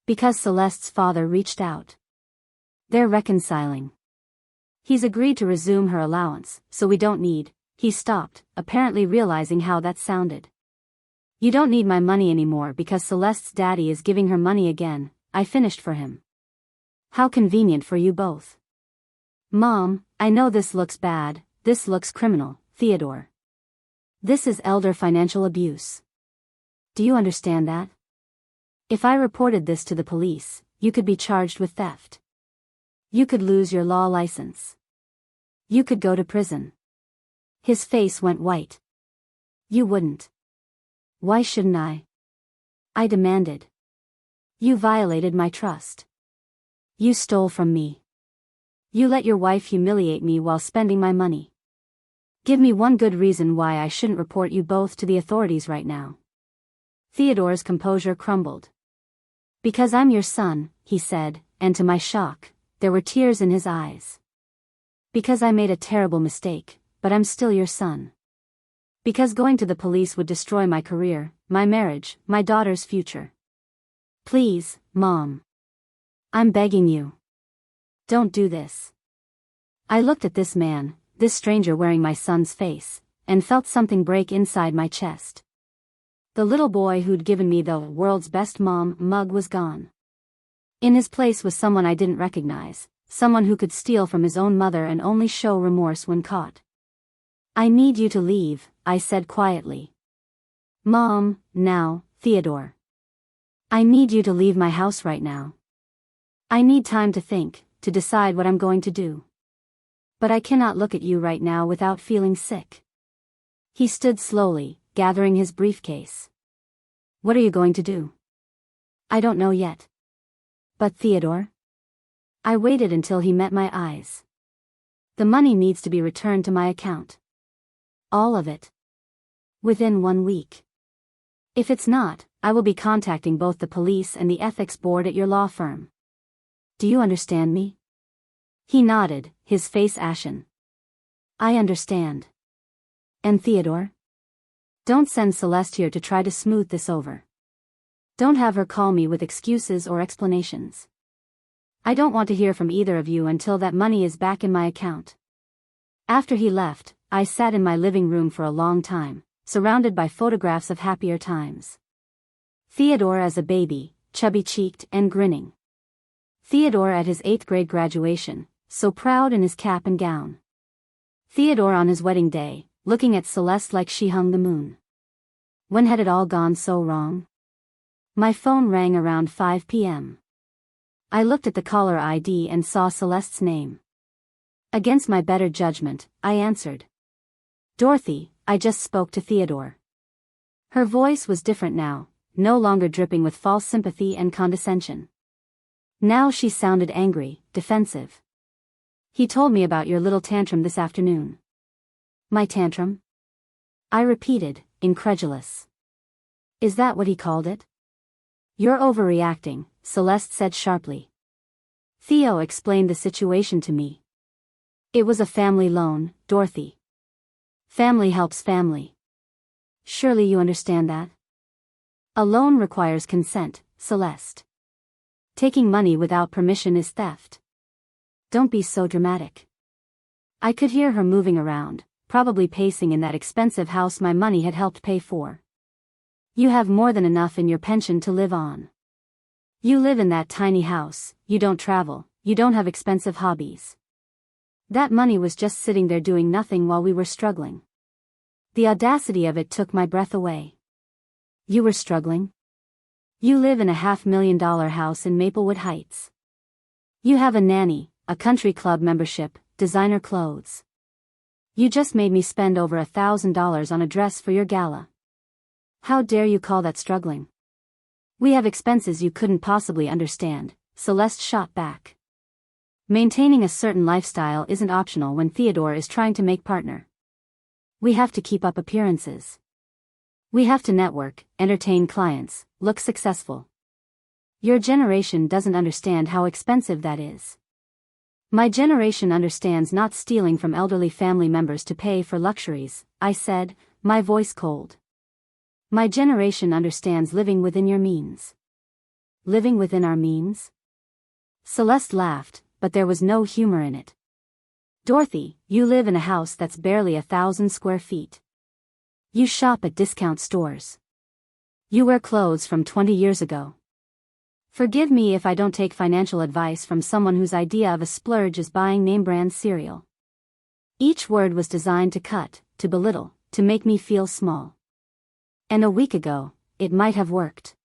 Because Celeste's father reached out. They're reconciling. He's agreed to resume her allowance, so we don't need. He stopped, apparently realizing how that sounded. You don't need my money anymore because Celeste's daddy is giving her money again, I finished for him. How convenient for you both. Mom, I know this looks bad, this looks criminal, Theodore. This is elder financial abuse. Do you understand that? If I reported this to the police, you could be charged with theft. You could lose your law license. You could go to prison. His face went white. You wouldn't. Why shouldn't I? I demanded. You violated my trust. You stole from me. You let your wife humiliate me while spending my money. Give me one good reason why I shouldn't report you both to the authorities right now. Theodore's composure crumbled. Because I'm your son, he said, and to my shock, there were tears in his eyes. Because I made a terrible mistake, but I'm still your son. Because going to the police would destroy my career, my marriage, my daughter's future. Please, Mom. I'm begging you. Don't do this. I looked at this man, this stranger wearing my son's face, and felt something break inside my chest. The little boy who'd given me the world's best mom mug was gone. In his place was someone I didn't recognize, someone who could steal from his own mother and only show remorse when caught. I need you to leave, I said quietly. Mom, now, Theodore. I need you to leave my house right now. I need time to think, to decide what I'm going to do. But I cannot look at you right now without feeling sick. He stood slowly, gathering his briefcase. What are you going to do? I don't know yet. But Theodore? I waited until he met my eyes. The money needs to be returned to my account. All of it. Within 1 week. If it's not, I will be contacting both the police and the ethics board at your law firm. Do you understand me? He nodded, his face ashen. I understand. And Theodore? Don't send Celeste here to try to smooth this over. Don't have her call me with excuses or explanations. I don't want to hear from either of you until that money is back in my account. After he left, I sat in my living room for a long time, surrounded by photographs of happier times. Theodore as a baby, chubby-cheeked and grinning. Theodore at his 8th grade graduation, so proud in his cap and gown. Theodore on his wedding day, looking at Celeste like she hung the moon. When had it all gone so wrong? My phone rang around 5 p.m. I looked at the caller ID and saw Celeste's name. Against my better judgment, I answered. Dorothy, I just spoke to Theodore. Her voice was different now, no longer dripping with false sympathy and condescension. Now she sounded angry, defensive. He told me about your little tantrum this afternoon. My tantrum? I repeated, incredulous. Is that what he called it? You're overreacting, Celeste said sharply. Theo explained the situation to me. It was a family loan, Dorothy. Family helps family. Surely you understand that? A loan requires consent, Celeste. Taking money without permission is theft. Don't be so dramatic. I could hear her moving around, probably pacing in that expensive house my money had helped pay for. You have more than enough in your pension to live on. You live in that tiny house, you don't travel, you don't have expensive hobbies. That money was just sitting there doing nothing while we were struggling. The audacity of it took my breath away. You were struggling? You live in a $500,000 house in Maplewood Heights. You have a nanny, a country club membership, designer clothes. You just made me spend over $1,000 on a dress for your gala. How dare you call that struggling? We have expenses you couldn't possibly understand, Celeste shot back. Maintaining a certain lifestyle isn't optional when Theodore is trying to make partner. We have to keep up appearances. We have to network, entertain clients, look successful. Your generation doesn't understand how expensive that is. My generation understands not stealing from elderly family members to pay for luxuries, I said, my voice cold. My generation understands living within your means. Living within our means? Celeste laughed, but there was no humor in it. Dorothy, you live in a house that's barely 1,000 square feet. You shop at discount stores. You wear clothes from 20 years ago. Forgive me if I don't take financial advice from someone whose idea of a splurge is buying name-brand cereal. Each word was designed to cut, to belittle, to make me feel small. And a week ago, it might have worked.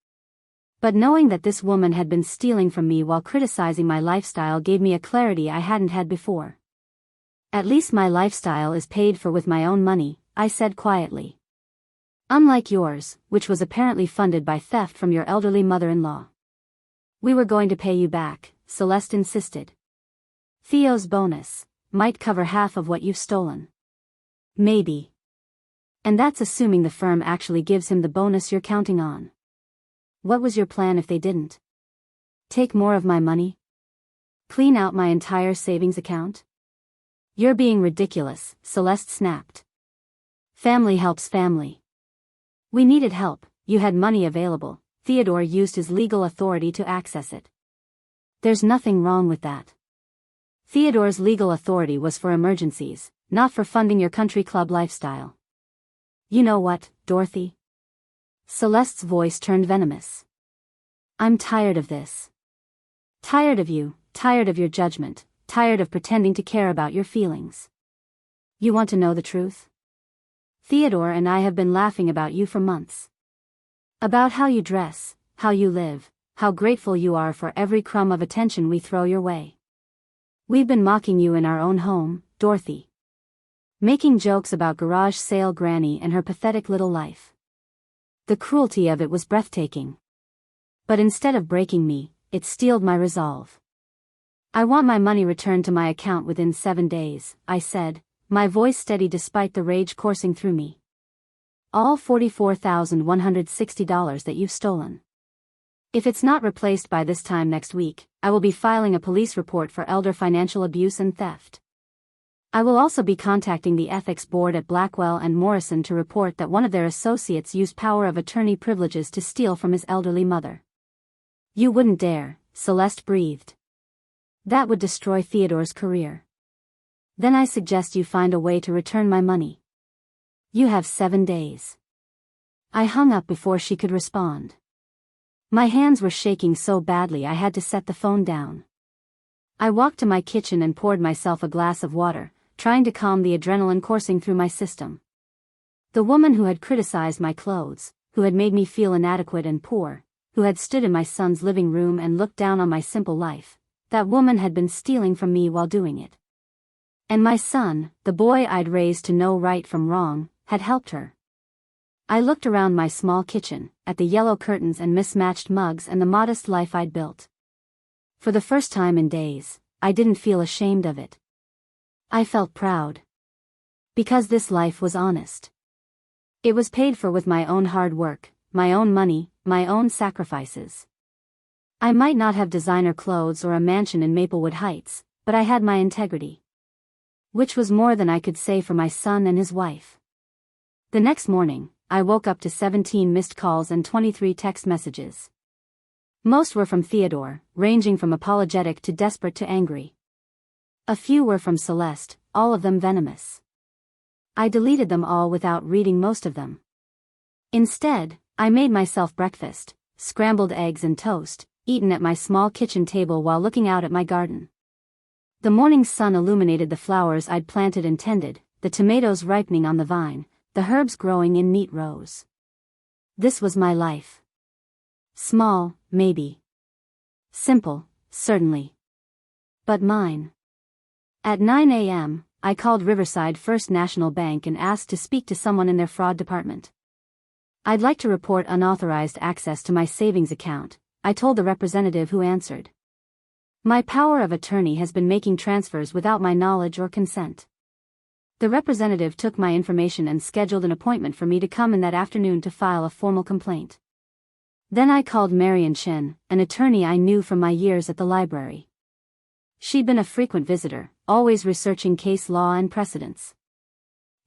But knowing that this woman had been stealing from me while criticizing my lifestyle gave me a clarity I hadn't had before. At least my lifestyle is paid for with my own money, I said quietly. Unlike yours, which was apparently funded by theft from your elderly mother-in-law. We were going to pay you back, Celeste insisted. Theo's bonus might cover half of what you've stolen. Maybe. And that's assuming the firm actually gives him the bonus you're counting on. What was your plan if they didn't? Take more of my money? Clean out my entire savings account? You're being ridiculous, Celeste snapped. Family helps family. We needed help, you had money available, Theodore used his legal authority to access it. There's nothing wrong with that. Theodore's legal authority was for emergencies, not for funding your country club lifestyle. You know what, Dorothy? Celeste's voice turned venomous. I'm tired of this. Tired of you, tired of your judgment, tired of pretending to care about your feelings. You want to know the truth? Theodore and I have been laughing about you for months. About how you dress, how you live, how grateful you are for every crumb of attention we throw your way. We've been mocking you in our own home, Dorothy. Making jokes about garage sale granny and her pathetic little life. The cruelty of it was breathtaking. But instead of breaking me, it steeled my resolve. I want my money returned to my account within 7 days, I said, my voice steady despite the rage coursing through me. All $44,160 that you've stolen. If it's not replaced by this time next week, I will be filing a police report for elder financial abuse and theft. I will also be contacting the ethics board at Blackwell and Morrison to report that one of their associates used power of attorney privileges to steal from his elderly mother. You wouldn't dare, Celeste breathed. That would destroy Theodore's career. Then I suggest you find a way to return my money. You have 7 days. I hung up before she could respond. My hands were shaking so badly I had to set the phone down. I walked to my kitchen and poured myself a glass of water, trying to calm the adrenaline coursing through my system. The woman who had criticized my clothes, who had made me feel inadequate and poor, who had stood in my son's living room and looked down on my simple life, that woman had been stealing from me while doing it. And my son, the boy I'd raised to know right from wrong, had helped her. I looked around my small kitchen, at the yellow curtains and mismatched mugs and the modest life I'd built. For the first time in days, I didn't feel ashamed of it. I felt proud. Because this life was honest. It was paid for with my own hard work, my own money, my own sacrifices. I might not have designer clothes or a mansion in Maplewood Heights, but I had my integrity. Which was more than I could say for my son and his wife. The next morning, I woke up to 17 missed calls and 23 text messages. Most were from Theodore, ranging from apologetic to desperate to angry. A few were from Celeste, all of them venomous. I deleted them all without reading most of them. Instead, I made myself breakfast, scrambled eggs and toast, eaten at my small kitchen table while looking out at my garden. The morning sun illuminated the flowers I'd planted and tended, the tomatoes ripening on the vine, the herbs growing in neat rows. This was my life. Small, maybe. Simple, certainly. But mine. At 9 a.m., I called Riverside First National Bank and asked to speak to someone in their fraud department. I'd like to report unauthorized access to my savings account, I told the representative who answered. My power of attorney has been making transfers without my knowledge or consent. The representative took my information and scheduled an appointment for me to come in that afternoon to file a formal complaint. Then I called Marion Chen, an attorney I knew from my years at the library. She'd been a frequent visitor, always researching case law and precedents.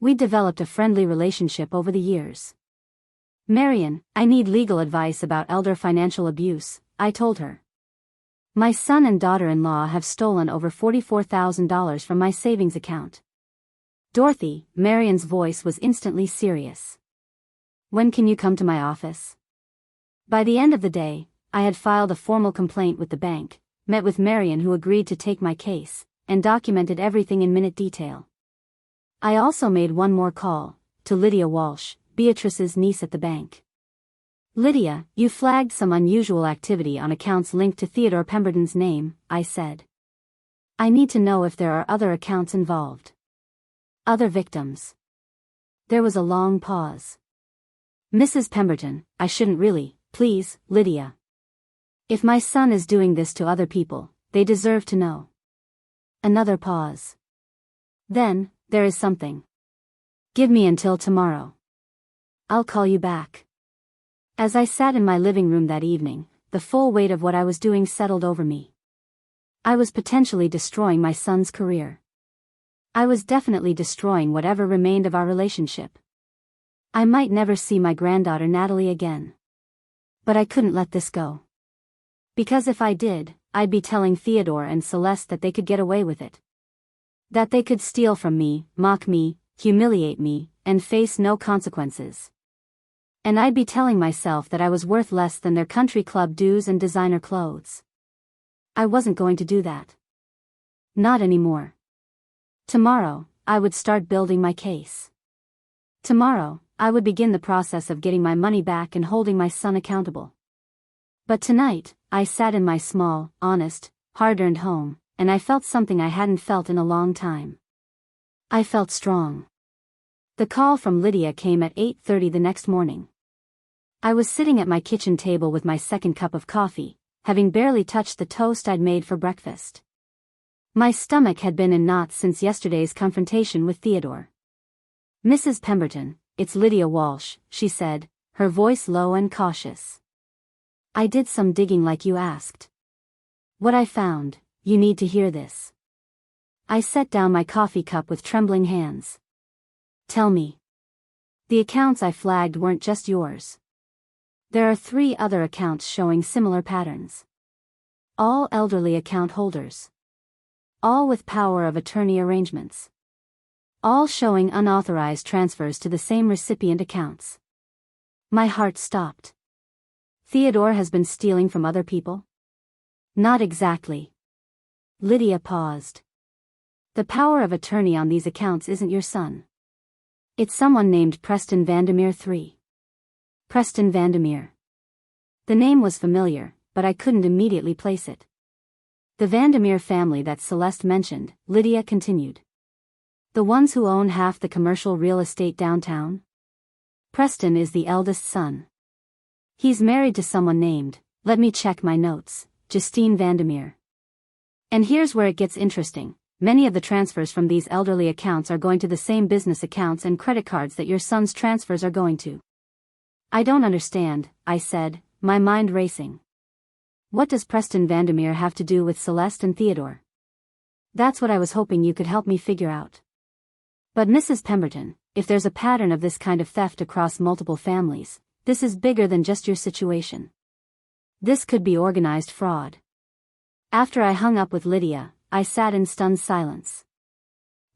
We'd developed a friendly relationship over the years. Marion, I need legal advice about elder financial abuse, I told her. My son and daughter-in-law have stolen over $44,000 from my savings account. Dorothy, Marion's voice was instantly serious. When can you come to my office? By the end of the day, I had filed a formal complaint with the bank, met with Marion who agreed to take my case, and documented everything in minute detail. I also made one more call, to Lydia Walsh, Beatrice's niece at the bank. Lydia, you flagged some unusual activity on accounts linked to Theodore Pemberton's name, I said. I need to know if there are other accounts involved. Other victims. There was a long pause. Mrs. Pemberton, I shouldn't really, please, Lydia. If my son is doing this to other people, they deserve to know. Another pause. Then, there is something. Give me until tomorrow. I'll call you back. As I sat in my living room that evening, the full weight of what I was doing settled over me. I was potentially destroying my son's career. I was definitely destroying whatever remained of our relationship. I might never see my granddaughter Natalie again. But I couldn't let this go. Because if I did, I'd be telling Theodore and Celeste that they could get away with it. That they could steal from me, mock me, humiliate me, and face no consequences. And I'd be telling myself that I was worth less than their country club dues and designer clothes. I wasn't going to do that. Not anymore. Tomorrow, I would start building my case. Tomorrow, I would begin the process of getting my money back and holding my son accountable. But tonight, I sat in my small, honest, hard-earned home, and I felt something I hadn't felt in a long time. I felt strong. The call from Lydia came at 8:30 the next morning. I was sitting at my kitchen table with my second cup of coffee, having barely touched the toast I'd made for breakfast. My stomach had been in knots since yesterday's confrontation with Theodore. Mrs. Pemberton, it's Lydia Walsh, she said, her voice low and cautious. I did some digging like you asked. What I found, you need to hear this. I set down my coffee cup with trembling hands. Tell me. The accounts I flagged weren't just yours. There are 3 other accounts showing similar patterns. All elderly account holders. All with power of attorney arrangements. All showing unauthorized transfers to the same recipient accounts. My heart stopped. Theodore has been stealing from other people? Not exactly. Lydia paused. The power of attorney on these accounts isn't your son. It's someone named Preston Vandermeer III. Preston Vandermeer. The name was familiar, but I couldn't immediately place it. The Vandermeer family that Celeste mentioned, Lydia continued. The ones who own half the commercial real estate downtown? Preston is the eldest son. He's married to someone named, let me check my notes, Justine Vandermeer. And here's where it gets interesting. Many of the transfers from these elderly accounts are going to the same business accounts and credit cards that your son's transfers are going to. I don't understand, I said, my mind racing. What does Preston Vandermeer have to do with Celeste and Theodore? That's what I was hoping you could help me figure out. But Mrs. Pemberton, if there's a pattern of this kind of theft across multiple families, this is bigger than just your situation. This could be organized fraud. After I hung up with Lydia, I sat in stunned silence.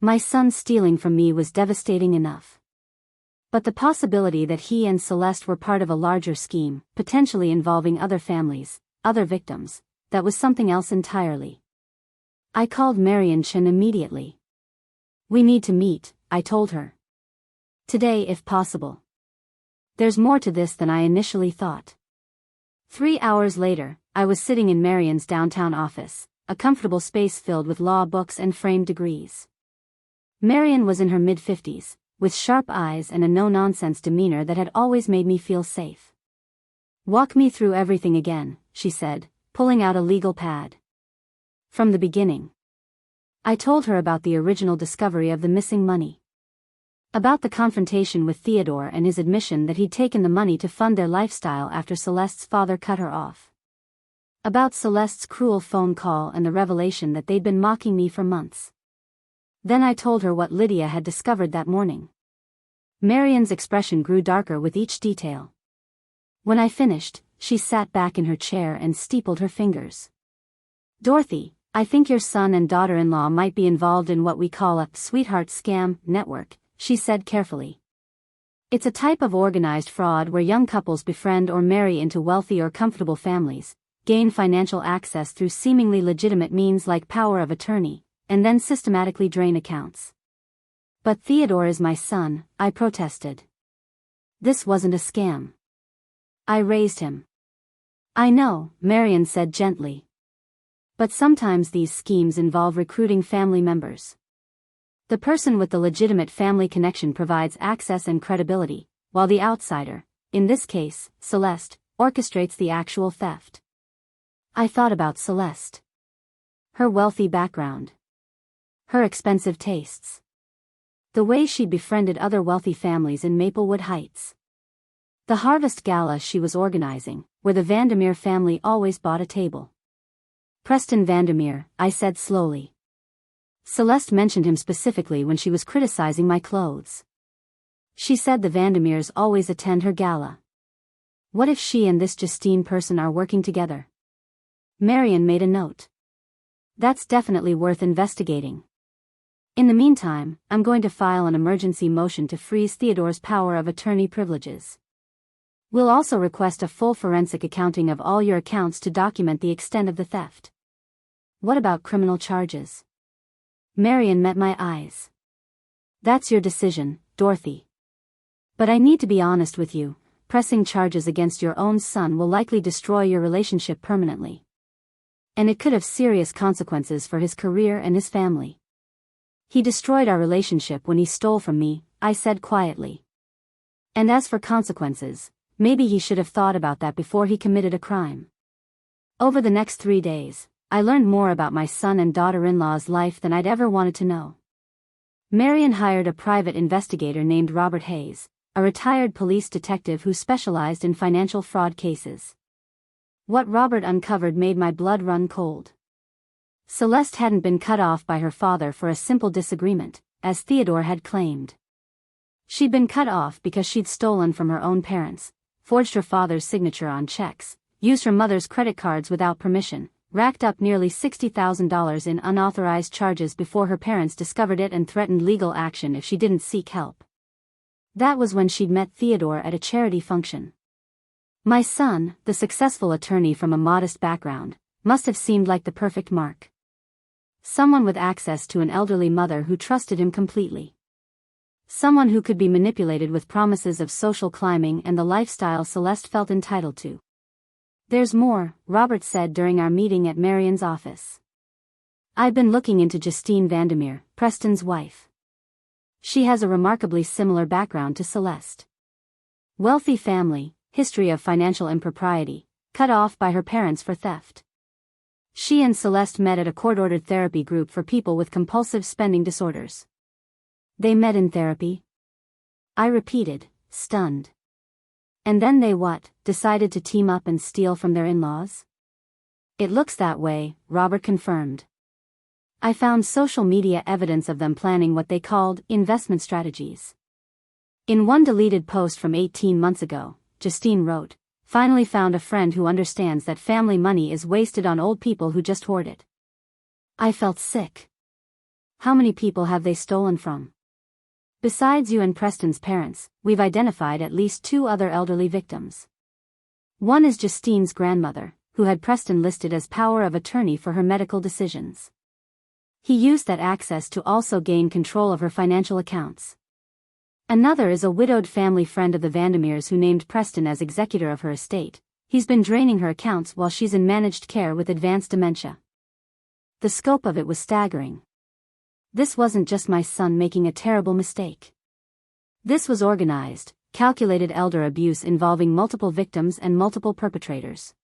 My son stealing from me was devastating enough. But the possibility that he and Celeste were part of a larger scheme, potentially involving other families, other victims, that was something else entirely. I called Marion Chen immediately. We need to meet, I told her. Today if possible. There's more to this than I initially thought. 3 hours later, I was sitting in Marion's downtown office, a comfortable space filled with law books and framed degrees. Marion was in her mid-50s, with sharp eyes and a no-nonsense demeanor that had always made me feel safe. Walk me through everything again, she said, pulling out a legal pad. From the beginning. I told her about the original discovery of the missing money. About the confrontation with Theodore and his admission that he'd taken the money to fund their lifestyle after Celeste's father cut her off. About Celeste's cruel phone call and the revelation that they'd been mocking me for months. Then I told her what Lydia had discovered that morning. Marion's expression grew darker with each detail. When I finished, she sat back in her chair and steepled her fingers. Dorothy, I think your son and daughter-in-law might be involved in what we call a sweetheart scam network, she said carefully. It's a type of organized fraud where young couples befriend or marry into wealthy or comfortable families, gain financial access through seemingly legitimate means like power of attorney, and then systematically drain accounts. But Theodore is my son, I protested. This wasn't a scam. I raised him. I know, Marion said gently. But sometimes these schemes involve recruiting family members. The person with the legitimate family connection provides access and credibility, while the outsider, in this case, Celeste, orchestrates the actual theft. I thought about Celeste. Her wealthy background. Her expensive tastes. The way she befriended other wealthy families in Maplewood Heights. The harvest gala she was organizing, where the Vandermeer family always bought a table. Preston Vandermeer, I said slowly. Celeste mentioned him specifically when she was criticizing my clothes. She said the Vandermeers always attend her gala. What if she and this Justine person are working together? Marion made a note. That's definitely worth investigating. In the meantime, I'm going to file an emergency motion to freeze Theodore's power of attorney privileges. We'll also request a full forensic accounting of all your accounts to document the extent of the theft. What about criminal charges? Marion met my eyes. That's your decision, Dorothy. But I need to be honest with you, pressing charges against your own son will likely destroy your relationship permanently. And it could have serious consequences for his career and his family. He destroyed our relationship when he stole from me, I said quietly. And as for consequences, maybe he should have thought about that before he committed a crime. Over the next 3 days, I learned more about my son and daughter-in-law's life than I'd ever wanted to know. Marion hired a private investigator named Robert Hayes, a retired police detective who specialized in financial fraud cases. What Robert uncovered made my blood run cold. Celeste hadn't been cut off by her father for a simple disagreement, as Theodore had claimed. She'd been cut off because she'd stolen from her own parents, forged her father's signature on checks, used her mother's credit cards without permission, racked up nearly $60,000 in unauthorized charges before her parents discovered it and threatened legal action if she didn't seek help. That was when she'd met Theodore at a charity function. My son, the successful attorney from a modest background, must have seemed like the perfect mark. Someone with access to an elderly mother who trusted him completely. Someone who could be manipulated with promises of social climbing and the lifestyle Celeste felt entitled to. There's more, Robert said during our meeting at Marion's office. I've been looking into Justine Vandermeer, Preston's wife. She has a remarkably similar background to Celeste. Wealthy family, history of financial impropriety, cut off by her parents for theft. She and Celeste met at a court-ordered therapy group for people with compulsive spending disorders. They met in therapy? I repeated, stunned. And then they decided to team up and steal from their in-laws? It looks that way, Robert confirmed. I found social media evidence of them planning what they called investment strategies. In one deleted post from 18 months ago, Justine wrote, "Finally found a friend who understands that family money is wasted on old people who just hoard it." I felt sick. How many people have they stolen from? Besides you and Preston's parents, we've identified at least 2 other elderly victims. One is Justine's grandmother, who had Preston listed as power of attorney for her medical decisions. He used that access to also gain control of her financial accounts. Another is a widowed family friend of the Vandermeers who named Preston as executor of her estate. He's been draining her accounts while she's in managed care with advanced dementia. The scope of it was staggering. This wasn't just my son making a terrible mistake. This was organized, calculated elder abuse involving multiple victims and multiple perpetrators.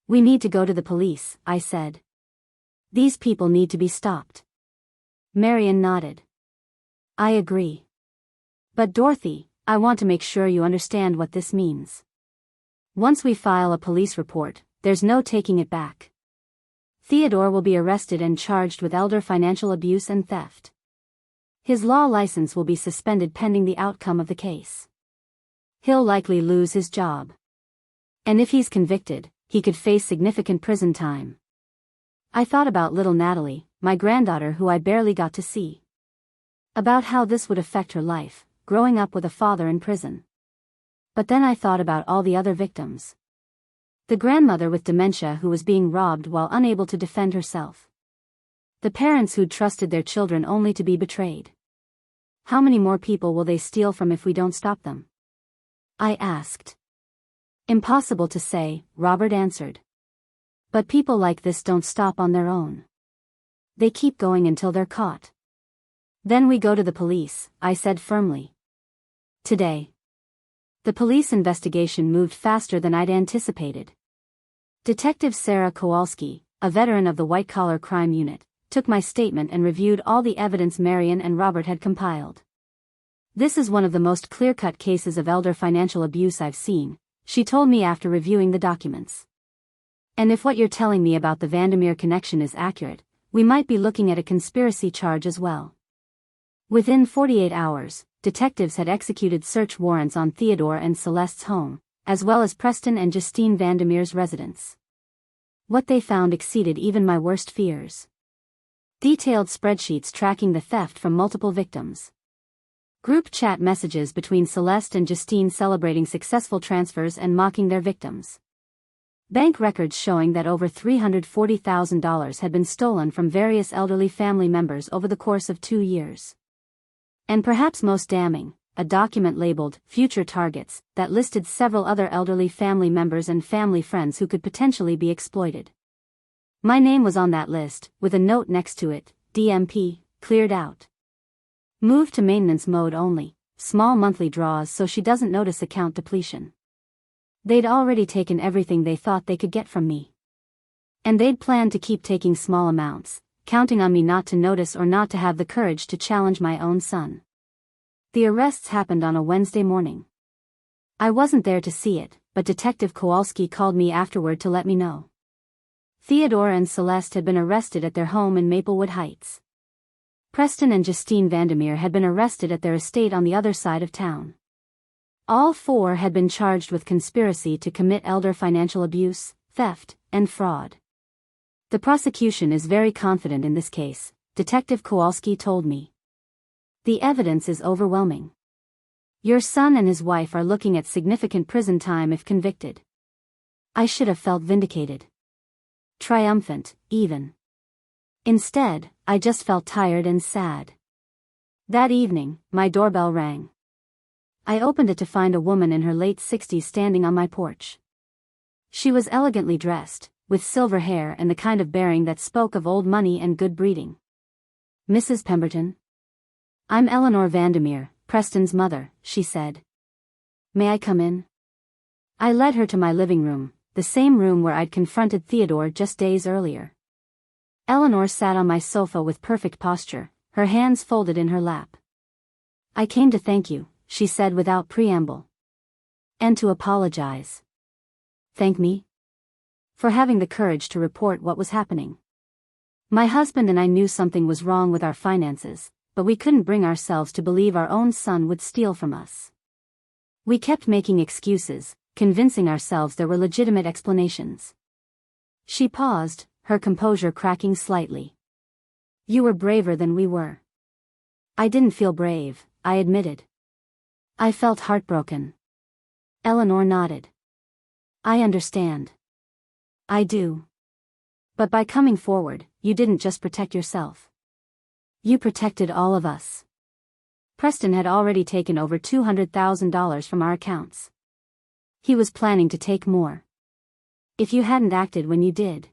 We need to go to the police, I said. These people need to be stopped. Marion nodded. I agree. But Dorothy, I want to make sure you understand what this means. Once we file a police report, there's no taking it back. Theodore will be arrested and charged with elder financial abuse and theft. His law license will be suspended pending the outcome of the case. He'll likely lose his job. And if he's convicted, he could face significant prison time. I thought about little Natalie, my granddaughter who I barely got to see. About how this would affect her life, growing up with a father in prison. But then I thought about all the other victims. The grandmother with dementia who was being robbed while unable to defend herself. The parents who'd trusted their children only to be betrayed. How many more people will they steal from if we don't stop them? I asked. Impossible to say, Robert answered. But people like this don't stop on their own. They keep going until they're caught. Then we go to the police, I said firmly. Today. The police investigation moved faster than I'd anticipated. Detective Sarah Kowalski, a veteran of the white-collar crime unit, took my statement and reviewed all the evidence Marion and Robert had compiled. This is one of the most clear-cut cases of elder financial abuse I've seen, she told me after reviewing the documents. And if what you're telling me about the Vandermeer connection is accurate, we might be looking at a conspiracy charge as well. Within 48 hours, detectives had executed search warrants on Theodore and Celeste's home, as well as Preston and Justine Vandermeer's residence. What they found exceeded even my worst fears. Detailed spreadsheets tracking the theft from multiple victims. Group chat messages between Celeste and Justine celebrating successful transfers and mocking their victims. Bank records showing that over $340,000 had been stolen from various elderly family members over the course of 2 years. And perhaps most damning, a document labeled Future Targets that listed several other elderly family members and family friends who could potentially be exploited. My name was on that list, with a note next to it, DMP, cleared out. Moved to maintenance mode only, small monthly draws so she doesn't notice account depletion. They'd already taken everything they thought they could get from me. And they'd planned to keep taking small amounts, counting on me not to notice or not to have the courage to challenge my own son. The arrests happened on a Wednesday morning. I wasn't there to see it, but Detective Kowalski called me afterward to let me know. Theodore and Celeste had been arrested at their home in Maplewood Heights. Preston and Justine Vandermeer had been arrested at their estate on the other side of town. All four had been charged with conspiracy to commit elder financial abuse, theft, and fraud. The prosecution is very confident in this case, Detective Kowalski told me. The evidence is overwhelming. Your son and his wife are looking at significant prison time if convicted. I should have felt vindicated. Triumphant, even. Instead, I just felt tired and sad. That evening, my doorbell rang. I opened it to find a woman in her late 60s standing on my porch. She was elegantly dressed, with silver hair and the kind of bearing that spoke of old money and good breeding. Mrs. Pemberton? I'm Eleanor Vandermeer, Preston's mother, she said. May I come in? I led her to my living room, the same room where I'd confronted Theodore just days earlier. Eleanor sat on my sofa with perfect posture, her hands folded in her lap. I came to thank you, she said without preamble. And to apologize. Thank me? For having the courage to report what was happening. My husband and I knew something was wrong with our finances, but we couldn't bring ourselves to believe our own son would steal from us. We kept making excuses, convincing ourselves there were legitimate explanations. She paused, her composure cracking slightly. You were braver than we were. I didn't feel brave, I admitted. I felt heartbroken. Eleanor nodded. I understand. I do. But by coming forward, you didn't just protect yourself. You protected all of us. Preston had already taken over $200,000 from our accounts. He was planning to take more. If you hadn't acted when you did.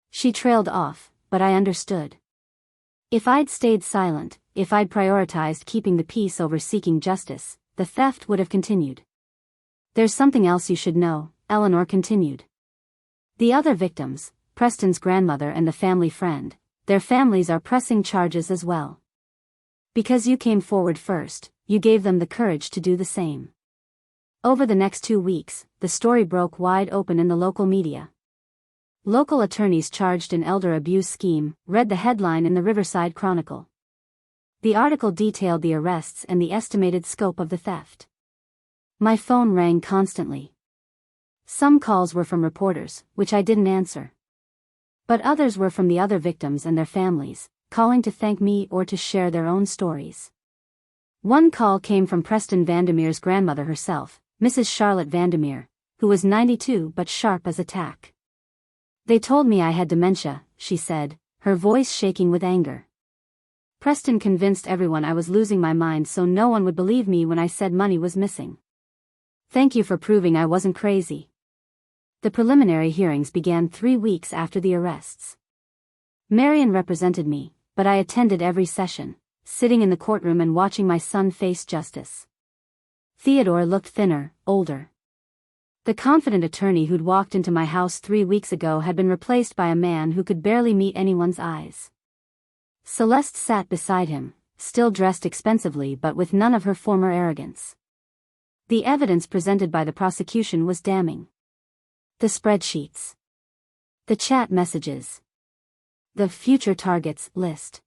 She trailed off, but I understood. If I'd stayed silent, if I'd prioritized keeping the peace over seeking justice, the theft would have continued. There's something else you should know, Eleanor continued. The other victims, Preston's grandmother and the family friend, their families are pressing charges as well. Because you came forward first, you gave them the courage to do the same. Over the next 2 weeks, the story broke wide open in the local media. Local attorneys charged in elder abuse scheme, read the headline in the Riverside Chronicle. The article detailed the arrests and the estimated scope of the theft. My phone rang constantly. Some calls were from reporters, which I didn't answer. But others were from the other victims and their families, calling to thank me or to share their own stories. One call came from Preston Vandermeer's grandmother herself, Mrs. Charlotte Vandermeer, who was 92 but sharp as a tack. They told me I had dementia, she said, her voice shaking with anger. Preston convinced everyone I was losing my mind so no one would believe me when I said money was missing. Thank you for proving I wasn't crazy. The preliminary hearings began 3 weeks after the arrests. Marion represented me, but I attended every session, sitting in the courtroom and watching my son face justice. Theodore looked thinner, older. The confident attorney who'd walked into my house 3 weeks ago had been replaced by a man who could barely meet anyone's eyes. Celeste sat beside him, still dressed expensively but with none of her former arrogance. The evidence presented by the prosecution was damning. The spreadsheets. The chat messages. The future targets list.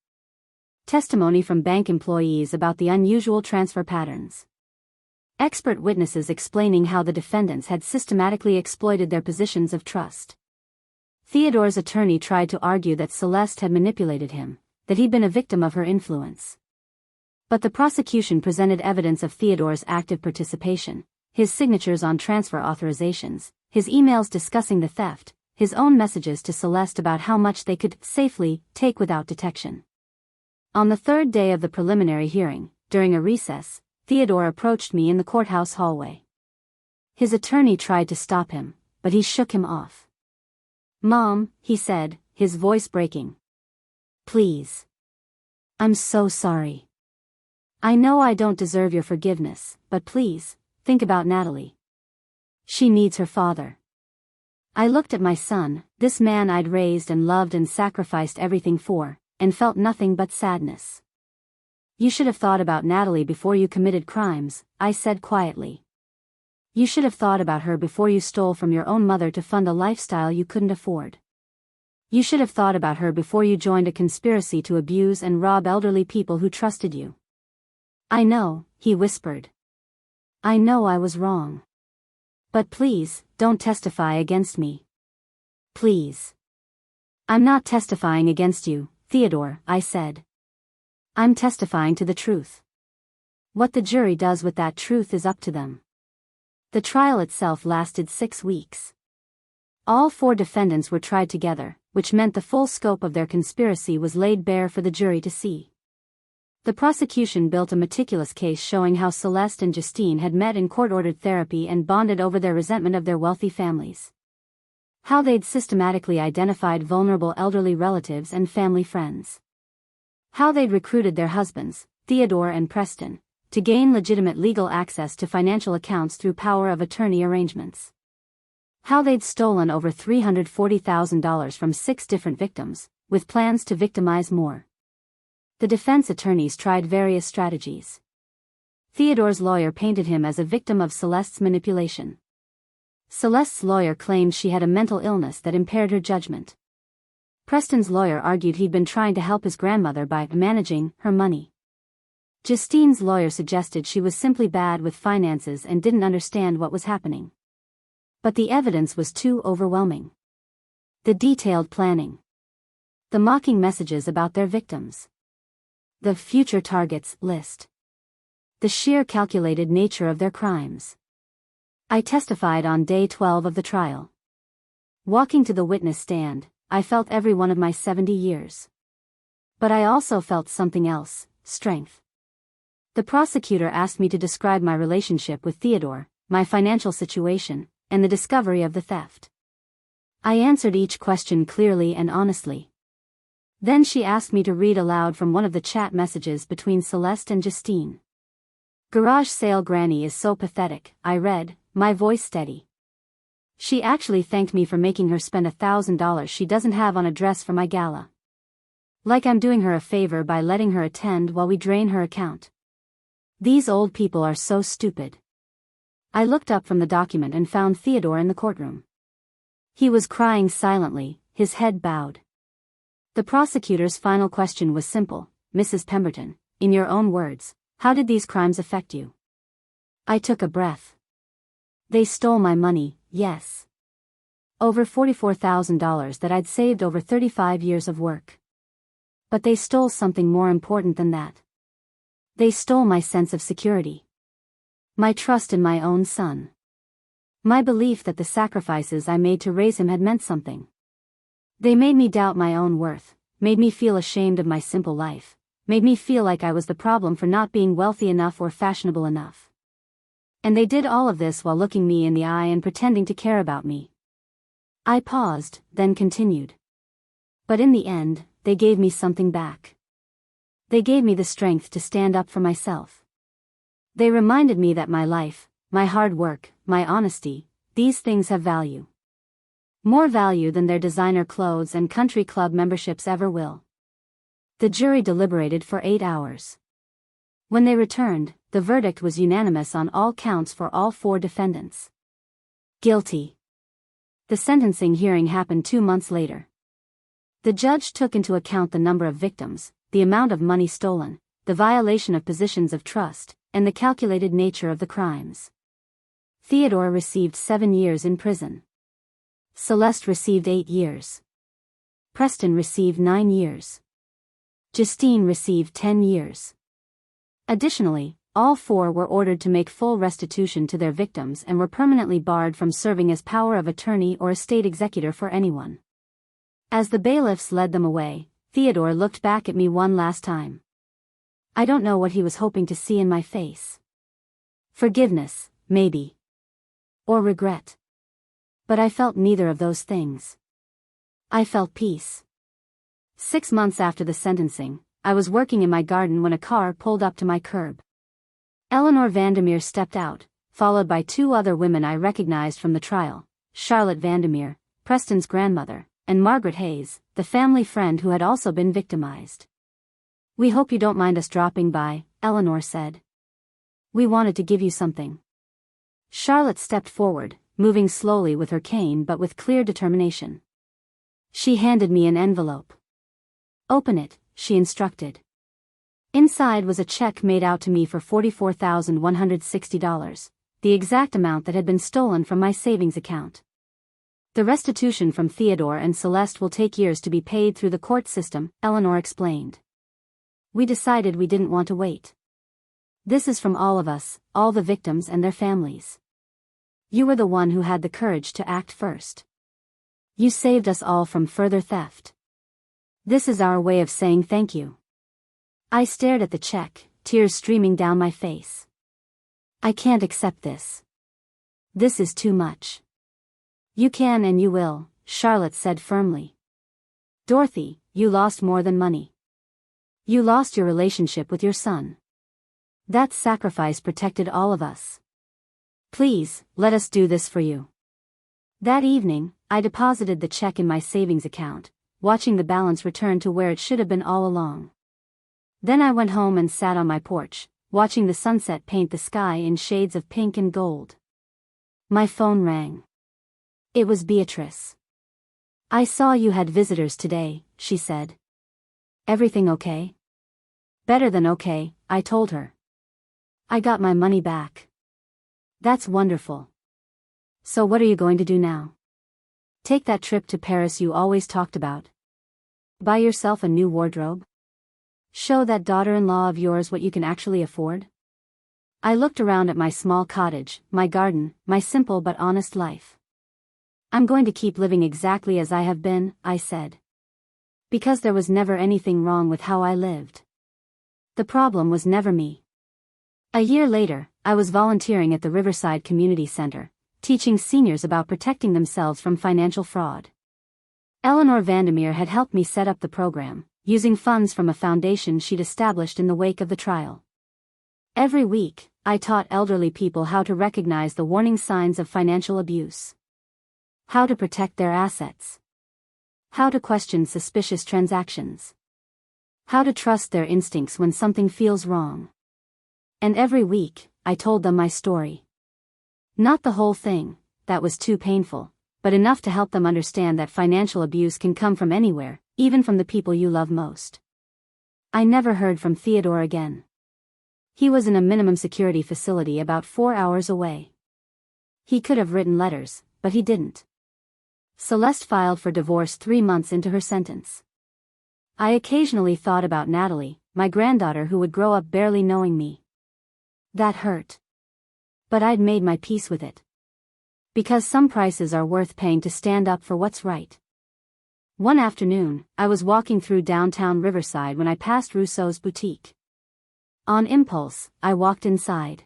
Testimony from bank employees about the unusual transfer patterns. Expert witnesses explaining how the defendants had systematically exploited their positions of trust. Theodore's attorney tried to argue that Celeste had manipulated him, that he'd been a victim of her influence. But the prosecution presented evidence of Theodore's active participation, his signatures on transfer authorizations, his emails discussing the theft, his own messages to Celeste about how much they could safely take without detection. On the third day of the preliminary hearing, during a recess, Theodore approached me in the courthouse hallway. His attorney tried to stop him, but he shook him off. "Mom," he said, his voice breaking. "Please. I'm so sorry. I know I don't deserve your forgiveness, but please, think about Natalie. She needs her father." I looked at my son, this man I'd raised and loved and sacrificed everything for, and felt nothing but sadness. "You should have thought about Natalie before you committed crimes," I said quietly. "You should have thought about her before you stole from your own mother to fund a lifestyle you couldn't afford. You should have thought about her before you joined a conspiracy to abuse and rob elderly people who trusted you." "I know," he whispered. "I know I was wrong. But please, don't testify against me. Please." "I'm not testifying against you, Theodore," I said. "I'm testifying to the truth. What the jury does with that truth is up to them." The trial itself lasted 6 weeks. All 4 defendants were tried together, which meant the full scope of their conspiracy was laid bare for the jury to see. The prosecution built a meticulous case showing how Celeste and Justine had met in court-ordered therapy and bonded over their resentment of their wealthy families. How they'd systematically identified vulnerable elderly relatives and family friends. How they'd recruited their husbands, Theodore and Preston, to gain legitimate legal access to financial accounts through power of attorney arrangements. How they'd stolen over $340,000 from 6 different victims, with plans to victimize more. The defense attorneys tried various strategies. Theodore's lawyer painted him as a victim of Celeste's manipulation. Celeste's lawyer claimed she had a mental illness that impaired her judgment. Preston's lawyer argued he'd been trying to help his grandmother by managing her money. Justine's lawyer suggested she was simply bad with finances and didn't understand what was happening. But the evidence was too overwhelming. The detailed planning. The mocking messages about their victims. The future targets list. The sheer calculated nature of their crimes. I testified on day 12 of the trial. Walking to the witness stand, I felt every one of my 70 years. But I also felt something else, strength. The prosecutor asked me to describe my relationship with Theodore, my financial situation, and the discovery of the theft. I answered each question clearly and honestly. Then she asked me to read aloud from one of the chat messages between Celeste and Justine. "Garage sale granny is so pathetic," I read, my voice steady. "She actually thanked me for making her spend $1,000 she doesn't have on a dress for my gala. Like I'm doing her a favor by letting her attend while we drain her account. These old people are so stupid." I looked up from the document and found Theodore in the courtroom. He was crying silently, his head bowed. The prosecutor's final question was simple: "Mrs. Pemberton, in your own words, how did these crimes affect you?" I took a breath. They stole my money, yes. Over $44,000 that I'd saved over 35 years of work. But they stole something more important than that. They stole my sense of security. My trust in my own son. My belief that the sacrifices I made to raise him had meant something. They made me doubt my own worth, made me feel ashamed of my simple life, made me feel like I was the problem for not being wealthy enough or fashionable enough. And they did all of this while looking me in the eye and pretending to care about me. I paused, then continued. But in the end, they gave me something back. They gave me the strength to stand up for myself. They reminded me that my life, my hard work, my honesty, these things have value. More value than their designer clothes and country club memberships ever will. The jury deliberated for 8 hours. When they returned, the verdict was unanimous on all counts for all 4 defendants. Guilty. The sentencing hearing happened 2 months later. The judge took into account the number of victims, the amount of money stolen, the violation of positions of trust, and the calculated nature of the crimes. Theodore received 7 years in prison. Celeste received 8 years. Preston received 9 years. Justine received 10 years. Additionally, all 4 were ordered to make full restitution to their victims and were permanently barred from serving as power of attorney or estate executor for anyone. As the bailiffs led them away, Theodore looked back at me one last time. I don't know what he was hoping to see in my face. Forgiveness, maybe. Or regret. But I felt neither of those things. I felt peace. 6 months after the sentencing, I was working in my garden when a car pulled up to my curb. Eleanor Vandermeer stepped out, followed by 2 other women I recognized from the trial, Charlotte Vandermeer, Preston's grandmother, and Margaret Hayes, the family friend who had also been victimized. "We hope you don't mind us dropping by," Eleanor said. "We wanted to give you something." Charlotte stepped forward, moving slowly with her cane but with clear determination. She handed me an envelope. "Open it," she instructed. Inside was a check made out to me for $44,160, the exact amount that had been stolen from my savings account. "The restitution from Theodore and Celeste will take years to be paid through the court system," Eleanor explained. "We decided we didn't want to wait. This is from all of us, all the victims and their families. You were the one who had the courage to act first. You saved us all from further theft. This is our way of saying thank you." I stared at the check, tears streaming down my face. "I can't accept this. This is too much." "You can and you will," Charlotte said firmly. "Dorothy, you lost more than money. You lost your relationship with your son. That sacrifice protected all of us. Please, let us do this for you." That evening, I deposited the check in my savings account, watching the balance return to where it should have been all along. Then I went home and sat on my porch, watching the sunset paint the sky in shades of pink and gold. My phone rang. It was Beatrice. "I saw you had visitors today," she said. "Everything okay?" "Better than okay," I told her. "I got my money back." "That's wonderful. So what are you going to do now? Take that trip to Paris you always talked about? Buy yourself a new wardrobe? Show that daughter-in-law of yours what you can actually afford?" I looked around at my small cottage, my garden, my simple but honest life. I'm going to keep living exactly as I have been, I said. Because there was never anything wrong with how I lived. The problem was never me. A year later, I was volunteering at the Riverside Community Center, teaching seniors about protecting themselves from financial fraud. Eleanor Vandermeer had helped me set up the program, using funds from a foundation she'd established in the wake of the trial. Every week, I taught elderly people how to recognize the warning signs of financial abuse. How to protect their assets. How to question suspicious transactions. How to trust their instincts when something feels wrong. And every week, I told them my story. Not the whole thing, that was too painful, but enough to help them understand that financial abuse can come from anywhere, even from the people you love most. I never heard from Theodore again. He was in a minimum security facility about 4 hours away. He could have written letters, but he didn't. Celeste filed for divorce 3 months into her sentence. I occasionally thought about Natalie, my granddaughter who would grow up barely knowing me. That hurt. But I'd made my peace with it. Because some prices are worth paying to stand up for what's right. One afternoon, I was walking through downtown Riverside when I passed Rousseau's boutique. On impulse, I walked inside.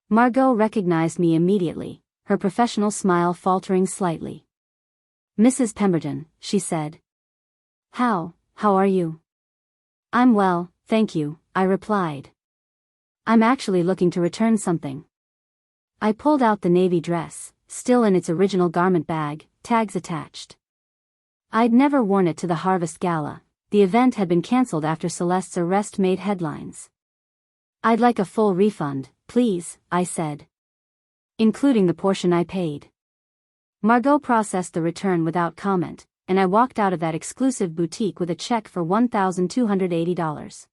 Margot recognized me immediately, her professional smile faltering slightly. "Mrs. Pemberton," she said. How are you?" "I'm well, thank you," I replied. "I'm actually looking to return something." I pulled out the navy dress, still in its original garment bag, tags attached. I'd never worn it to the Harvest Gala. The event had been cancelled after Celeste's arrest made headlines. "I'd like a full refund, please," I said. "Including the portion I paid." Margot processed the return without comment, and I walked out of that exclusive boutique with a check for $1,280.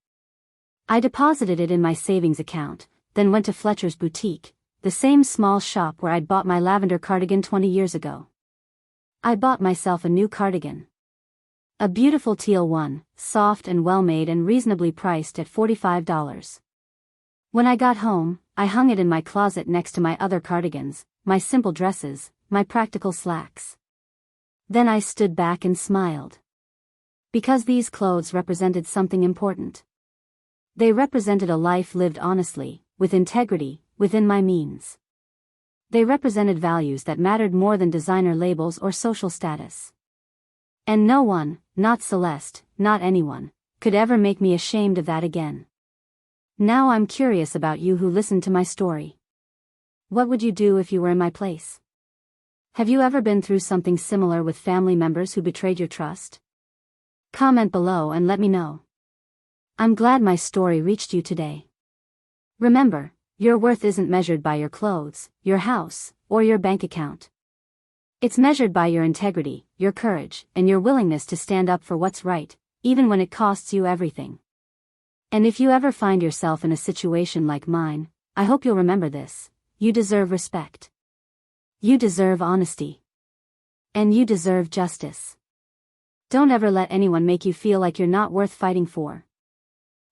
I deposited it in my savings account, then went to Fletcher's boutique, the same small shop where I'd bought my lavender cardigan 20 years ago. I bought myself a new cardigan. A beautiful teal one, soft and well-made and reasonably priced at $45. When I got home, I hung it in my closet next to my other cardigans, my simple dresses, my practical slacks. Then I stood back and smiled. Because these clothes represented something important. They represented a life lived honestly, with integrity, within my means. They represented values that mattered more than designer labels or social status. And no one, not Celeste, not anyone, could ever make me ashamed of that again. Now I'm curious about you who listened to my story. What would you do if you were in my place? Have you ever been through something similar with family members who betrayed your trust? Comment below and let me know. I'm glad my story reached you today. Remember, your worth isn't measured by your clothes, your house, or your bank account. It's measured by your integrity, your courage, and your willingness to stand up for what's right, even when it costs you everything. And if you ever find yourself in a situation like mine, I hope you'll remember this: you deserve respect. You deserve honesty. And you deserve justice. Don't ever let anyone make you feel like you're not worth fighting for.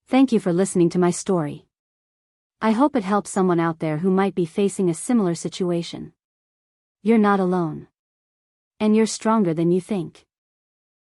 Thank you for listening to my story. I hope it helps someone out there who might be facing a similar situation. You're not alone. And you're stronger than you think.